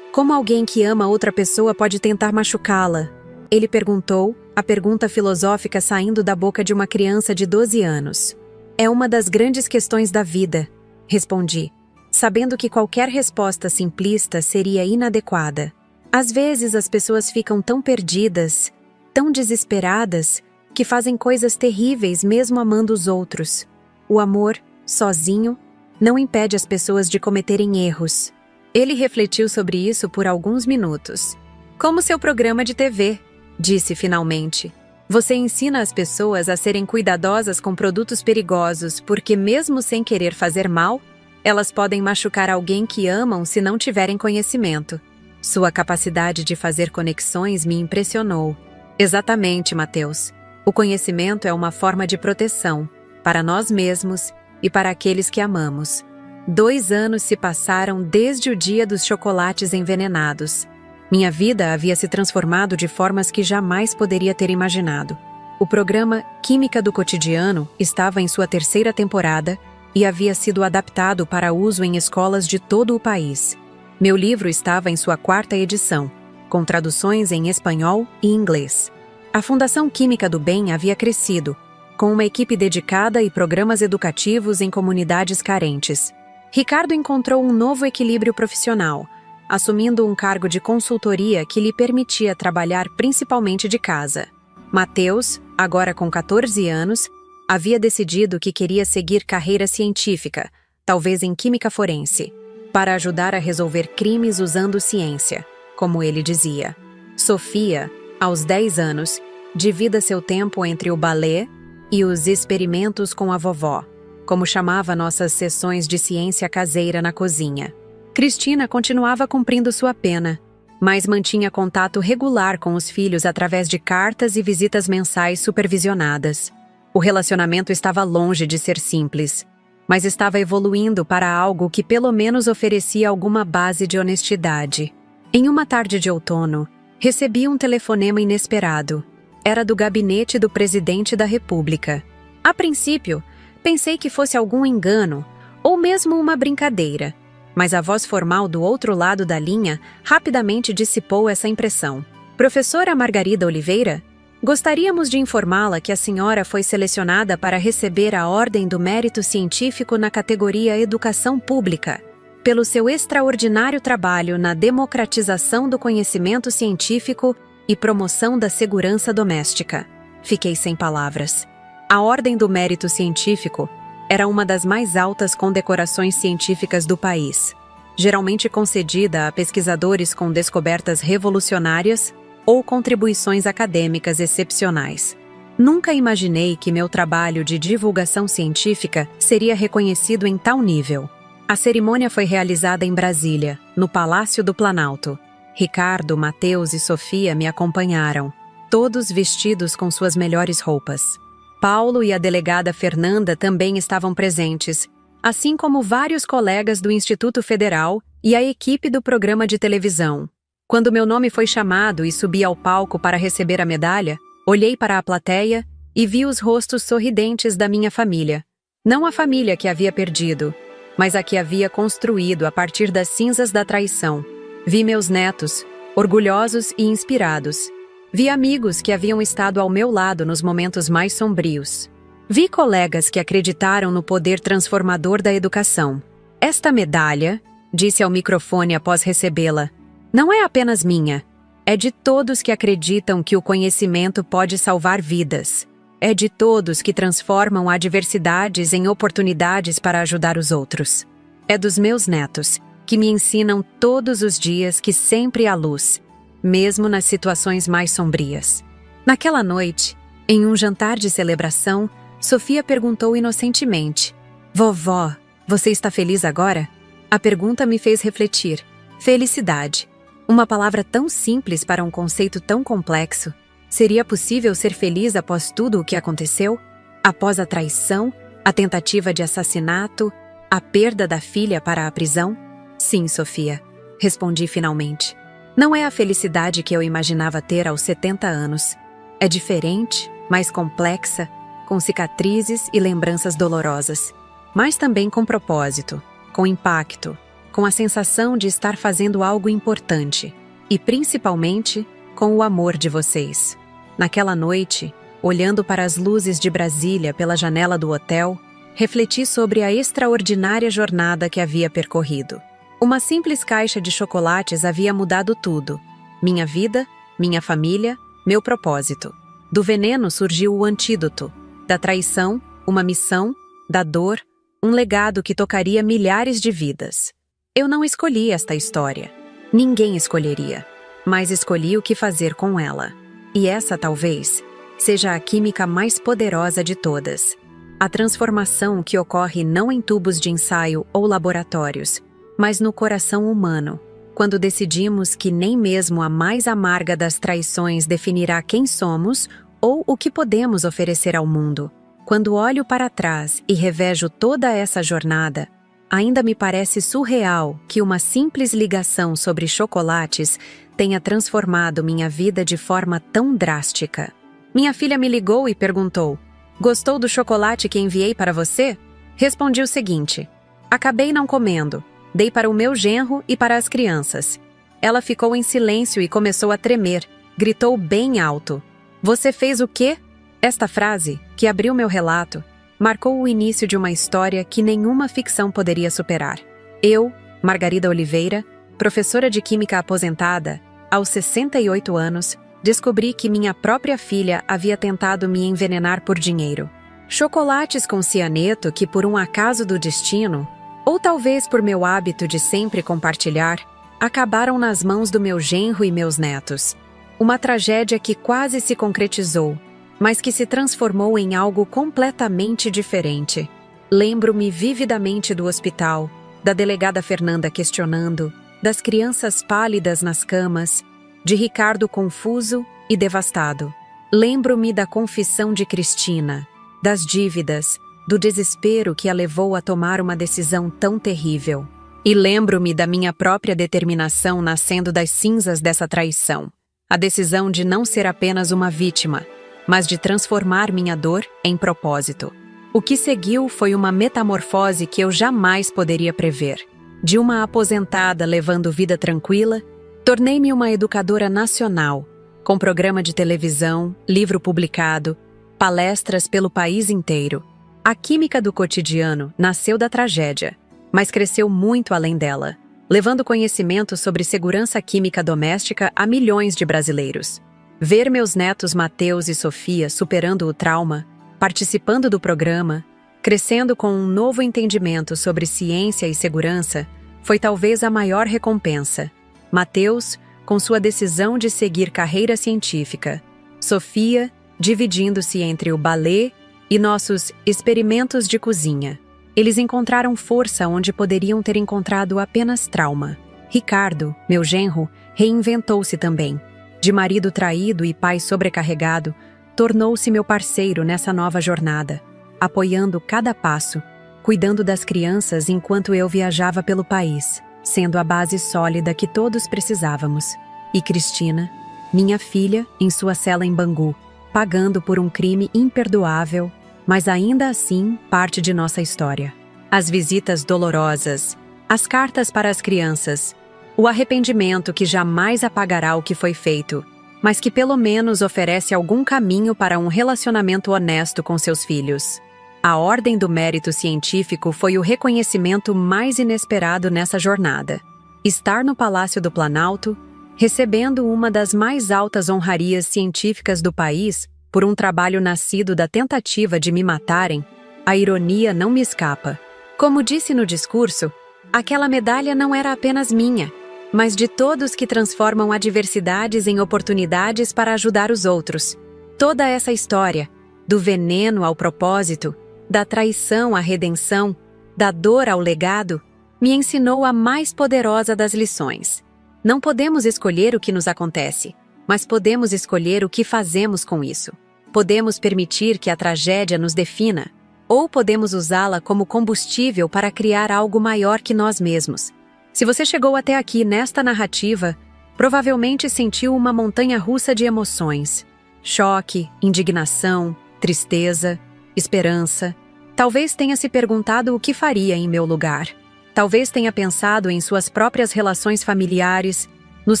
Speaker 1: Como alguém que ama outra pessoa pode tentar machucá-la? Ele perguntou, a pergunta filosófica saindo da boca de uma criança de 12 anos. É uma das grandes questões da vida, respondi, sabendo que qualquer resposta simplista seria inadequada. Às vezes as pessoas ficam tão perdidas, tão desesperadas, que fazem coisas terríveis mesmo amando os outros. O amor, sozinho, não impede as pessoas de cometerem erros. Ele refletiu sobre isso por alguns minutos. Como seu programa de TV, disse finalmente. Você ensina as pessoas a serem cuidadosas com produtos perigosos porque, mesmo sem querer fazer mal, elas podem machucar alguém que amam se não tiverem conhecimento. Sua capacidade de fazer conexões me impressionou. Exatamente, Mateus. O conhecimento é uma forma de proteção, para nós mesmos e para aqueles que amamos. 2 anos se passaram desde o dia dos chocolates envenenados. Minha vida havia se transformado de formas que jamais poderia ter imaginado. O programa Química do Cotidiano estava em sua 3ª temporada e havia sido adaptado para uso em escolas de todo o país. Meu livro estava em sua 4ª edição, com traduções em espanhol e inglês. A Fundação Química do Bem havia crescido, com uma equipe dedicada e programas educativos em comunidades carentes. Ricardo encontrou um novo equilíbrio profissional, assumindo um cargo de consultoria que lhe permitia trabalhar principalmente de casa. Mateus, agora com 14 anos, havia decidido que queria seguir carreira científica, talvez em química forense, para ajudar a resolver crimes usando ciência, como ele dizia. Sofia, aos 10 anos, divida seu tempo entre o balé e os experimentos com a vovó, como chamava nossas sessões de ciência caseira na cozinha. Cristina continuava cumprindo sua pena, mas mantinha contato regular com os filhos através de cartas e visitas mensais supervisionadas. O relacionamento estava longe de ser simples, mas estava evoluindo para algo que pelo menos oferecia alguma base de honestidade. Em uma tarde de outono, recebi um telefonema inesperado. Era do gabinete do presidente da República. A princípio, pensei que fosse algum engano, ou mesmo uma brincadeira. Mas a voz formal do outro lado da linha rapidamente dissipou essa impressão. Professora Margarida Oliveira, gostaríamos de informá-la que a senhora foi selecionada para receber a Ordem do Mérito Científico na categoria Educação Pública, pelo seu extraordinário trabalho na democratização do conhecimento científico e promoção da segurança doméstica. Fiquei sem palavras. A Ordem do Mérito Científico era uma das mais altas condecorações científicas do país, geralmente concedida a pesquisadores com descobertas revolucionárias ou contribuições acadêmicas excepcionais. Nunca imaginei que meu trabalho de divulgação científica seria reconhecido em tal nível. A cerimônia foi realizada em Brasília, no Palácio do Planalto. Ricardo, Mateus e Sofia me acompanharam, todos vestidos com suas melhores roupas. Paulo e a delegada Fernanda também estavam presentes, assim como vários colegas do Instituto Federal e a equipe do programa de televisão. Quando meu nome foi chamado e subi ao palco para receber a medalha, olhei para a plateia e vi os rostos sorridentes da minha família. Não a família que havia perdido, mas a que havia construído a partir das cinzas da traição. Vi meus netos, orgulhosos e inspirados. Vi amigos que haviam estado ao meu lado nos momentos mais sombrios. Vi colegas que acreditaram no poder transformador da educação. Esta medalha, disse ao microfone após recebê-la, não é apenas minha. É de todos que acreditam que o conhecimento pode salvar vidas. É de todos que transformam adversidades em oportunidades para ajudar os outros. É dos meus netos, que me ensinam todos os dias que sempre há luz, mesmo nas situações mais sombrias. Naquela noite, em um jantar de celebração, Sofia perguntou inocentemente: "Vovó, você está feliz agora?" A pergunta me fez refletir. Felicidade. Uma palavra tão simples para um conceito tão complexo. Seria possível ser feliz após tudo o que aconteceu? Após a traição, a tentativa de assassinato, a perda da filha para a prisão? Sim, Sofia, respondi finalmente. Não é a felicidade que eu imaginava ter aos 70 anos. É diferente, mais complexa, com cicatrizes e lembranças dolorosas, mas também com propósito, com impacto, com a sensação de estar fazendo algo importante e, principalmente, com o amor de vocês. Naquela noite, olhando para as luzes de Brasília pela janela do hotel, refleti sobre a extraordinária jornada que havia percorrido. Uma simples caixa de chocolates havia mudado tudo. Minha vida, minha família, meu propósito. Do veneno surgiu o antídoto. Da traição, uma missão. Da dor, um legado que tocaria milhares de vidas. Eu não escolhi esta história. Ninguém escolheria. Mas escolhi o que fazer com ela. E essa, talvez, seja a química mais poderosa de todas. A transformação que ocorre não em tubos de ensaio ou laboratórios, mas no coração humano, quando decidimos que nem mesmo a mais amarga das traições definirá quem somos ou o que podemos oferecer ao mundo. Quando olho para trás e revejo toda essa jornada, ainda me parece surreal que uma simples ligação sobre chocolates tenha transformado minha vida de forma tão drástica. Minha filha me ligou e perguntou: "Gostou do chocolate que enviei para você?" Respondi o seguinte: "Acabei não comendo. Dei para o meu genro e para as crianças." Ela ficou em silêncio e começou a tremer. Gritou bem alto: "Você fez o quê?" Esta frase, que abriu meu relato, marcou o início de uma história que nenhuma ficção poderia superar. Eu, Margarida Oliveira, professora de química aposentada, aos 68 anos, descobri que minha própria filha havia tentado me envenenar por dinheiro. Chocolates com cianeto que, por um acaso do destino, ou talvez por meu hábito de sempre compartilhar, acabaram nas mãos do meu genro e meus netos. Uma tragédia que quase se concretizou, mas que se transformou em algo completamente diferente. Lembro-me vividamente do hospital, da delegada Fernanda questionando, das crianças pálidas nas camas, de Ricardo confuso e devastado. Lembro-me da confissão de Cristina, das dívidas, do desespero que a levou a tomar uma decisão tão terrível. E lembro-me da minha própria determinação nascendo das cinzas dessa traição. A decisão de não ser apenas uma vítima, mas de transformar minha dor em propósito. O que seguiu foi uma metamorfose que eu jamais poderia prever. De uma aposentada levando vida tranquila, tornei-me uma educadora nacional, com programa de televisão, livro publicado, palestras pelo país inteiro. A química do cotidiano nasceu da tragédia, mas cresceu muito além dela, levando conhecimento sobre segurança química doméstica a milhões de brasileiros. Ver meus netos Mateus e Sofia superando o trauma, participando do programa, crescendo com um novo entendimento sobre ciência e segurança, foi talvez a maior recompensa. Mateus, com sua decisão de seguir carreira científica. Sofia, dividindo-se entre o balé e nossos experimentos de cozinha. Eles encontraram força onde poderiam ter encontrado apenas trauma. Ricardo, meu genro, reinventou-se também. De marido traído e pai sobrecarregado, tornou-se meu parceiro nessa nova jornada, apoiando cada passo, cuidando das crianças enquanto eu viajava pelo país, sendo a base sólida que todos precisávamos. E Cristina, minha filha, em sua cela em Bangu, pagando por um crime imperdoável, mas ainda assim parte de nossa história. As visitas dolorosas, as cartas para as crianças, o arrependimento que jamais apagará o que foi feito, mas que pelo menos oferece algum caminho para um relacionamento honesto com seus filhos. A ordem do mérito científico foi o reconhecimento mais inesperado nessa jornada. Estar no Palácio do Planalto, recebendo uma das mais altas honrarias científicas do país por um trabalho nascido da tentativa de me matarem, a ironia não me escapa. Como disse no discurso, aquela medalha não era apenas minha, mas de todos que transformam adversidades em oportunidades para ajudar os outros. Toda essa história, do veneno ao propósito, da traição à redenção, da dor ao legado, me ensinou a mais poderosa das lições. Não podemos escolher o que nos acontece, mas podemos escolher o que fazemos com isso. Podemos permitir que a tragédia nos defina, ou podemos usá-la como combustível para criar algo maior que nós mesmos. Se você chegou até aqui nesta narrativa, provavelmente sentiu uma montanha-russa de emoções. Choque, indignação, tristeza, esperança. Talvez tenha se perguntado o que faria em meu lugar. Talvez tenha pensado em suas próprias relações familiares, nos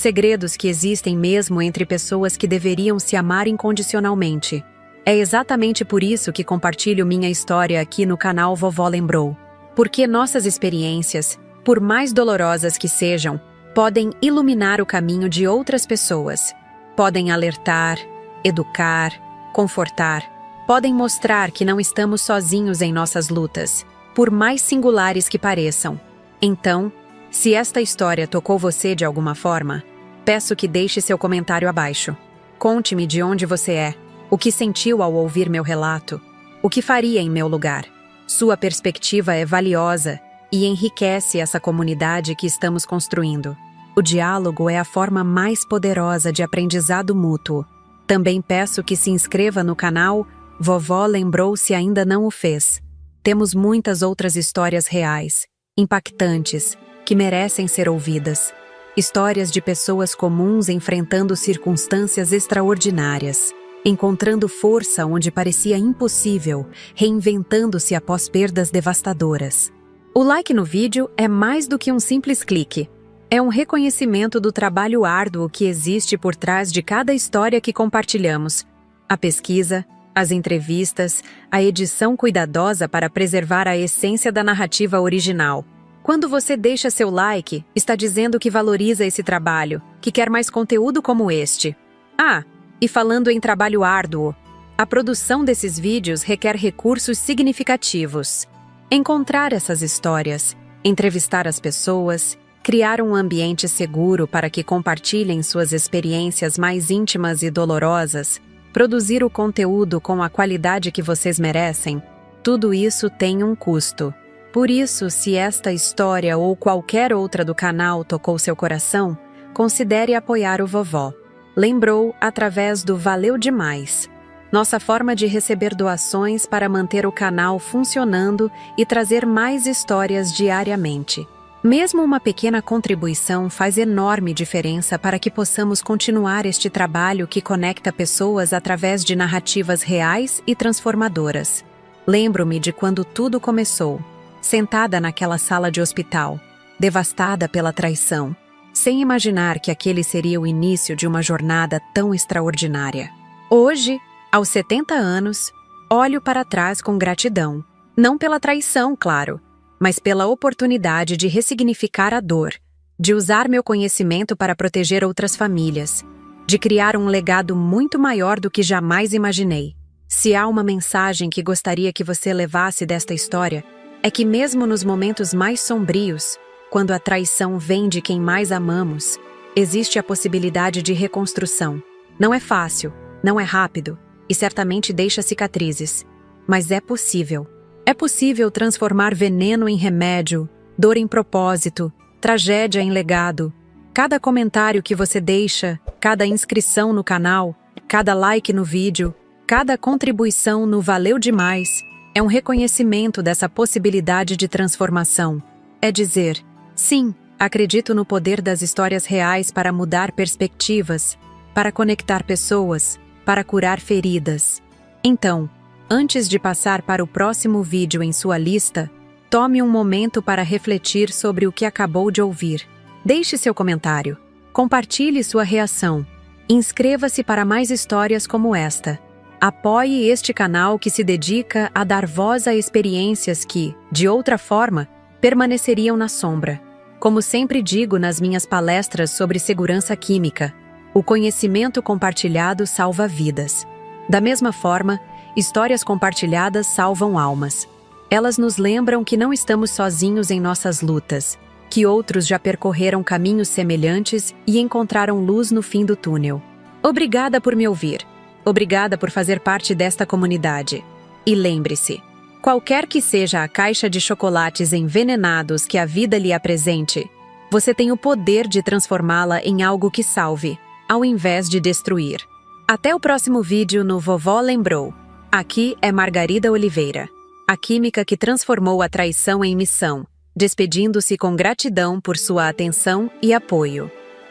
Speaker 1: segredos que existem mesmo entre pessoas que deveriam se amar incondicionalmente. É exatamente por isso que compartilho minha história aqui no canal Vovó Lembrou. Porque nossas experiências, por mais dolorosas que sejam, podem iluminar o caminho de outras pessoas. Podem alertar, educar, confortar. Podem mostrar que não estamos sozinhos em nossas lutas, por mais singulares que pareçam. Então, se esta história tocou você de alguma forma, peço que deixe seu comentário abaixo. Conte-me de onde você é, o que sentiu ao ouvir meu relato, o que faria em meu lugar. Sua perspectiva é valiosa e enriquece essa comunidade que estamos construindo. O diálogo é a forma mais poderosa de aprendizado mútuo. Também peço que se inscreva no canal Vovó Lembrou se ainda não o fez. Temos muitas outras histórias reais, impactantes, que merecem ser ouvidas. Histórias de pessoas comuns enfrentando circunstâncias extraordinárias, encontrando força onde parecia impossível, reinventando-se após perdas devastadoras. O like no vídeo é mais do que um simples clique. É um reconhecimento do trabalho árduo que existe por trás de cada história que compartilhamos. A pesquisa, as entrevistas, a edição cuidadosa para preservar a essência da narrativa original. Quando você deixa seu like, está dizendo que valoriza esse trabalho, que quer mais conteúdo como este. Ah, e falando em trabalho árduo, a produção desses vídeos requer recursos significativos. Encontrar essas histórias, entrevistar as pessoas, criar um ambiente seguro para que compartilhem suas experiências mais íntimas e dolorosas, produzir o conteúdo com a qualidade que vocês merecem, tudo isso tem um custo. Por isso, se esta história ou qualquer outra do canal tocou seu coração, considere apoiar o Vovó Lembrou através do Valeu Demais, nossa forma de receber doações para manter o canal funcionando e trazer mais histórias diariamente. Mesmo uma pequena contribuição faz enorme diferença para que possamos continuar este trabalho que conecta pessoas através de narrativas reais e transformadoras. Lembro-me de quando tudo começou, sentada naquela sala de hospital, devastada pela traição, sem imaginar que aquele seria o início de uma jornada tão extraordinária. Hoje, aos 70 anos, olho para trás com gratidão, não pela traição, claro, mas pela oportunidade de ressignificar a dor, de usar meu conhecimento para proteger outras famílias, de criar um legado muito maior do que jamais imaginei. Se há uma mensagem que gostaria que você levasse desta história, é que mesmo nos momentos mais sombrios, quando a traição vem de quem mais amamos, existe a possibilidade de reconstrução. Não é fácil, não é rápido, e certamente deixa cicatrizes. Mas é possível. É possível transformar veneno em remédio, dor em propósito, tragédia em legado. Cada comentário que você deixa, cada inscrição no canal, cada like no vídeo, cada contribuição no Valeu Demais é um reconhecimento dessa possibilidade de transformação. É dizer, sim, acredito no poder das histórias reais para mudar perspectivas, para conectar pessoas, para curar feridas. Então, antes de passar para o próximo vídeo em sua lista, tome um momento para refletir sobre o que acabou de ouvir. Deixe seu comentário, compartilhe sua reação, inscreva-se para mais histórias como esta. Apoie este canal que se dedica a dar voz a experiências que, de outra forma, permaneceriam na sombra. Como sempre digo nas minhas palestras sobre segurança química, o conhecimento compartilhado salva vidas. Da mesma forma, histórias compartilhadas salvam almas. Elas nos lembram que não estamos sozinhos em nossas lutas, que outros já percorreram caminhos semelhantes e encontraram luz no fim do túnel. Obrigada por me ouvir. Obrigada por fazer parte desta comunidade. E lembre-se, qualquer que seja a caixa de chocolates envenenados que a vida lhe apresente, você tem o poder de transformá-la em algo que salve, ao invés de destruir. Até o próximo vídeo no Vovó Lembrou. Aqui é Margarida Oliveira, a química que transformou a traição em missão, despedindo-se com gratidão por sua atenção e apoio.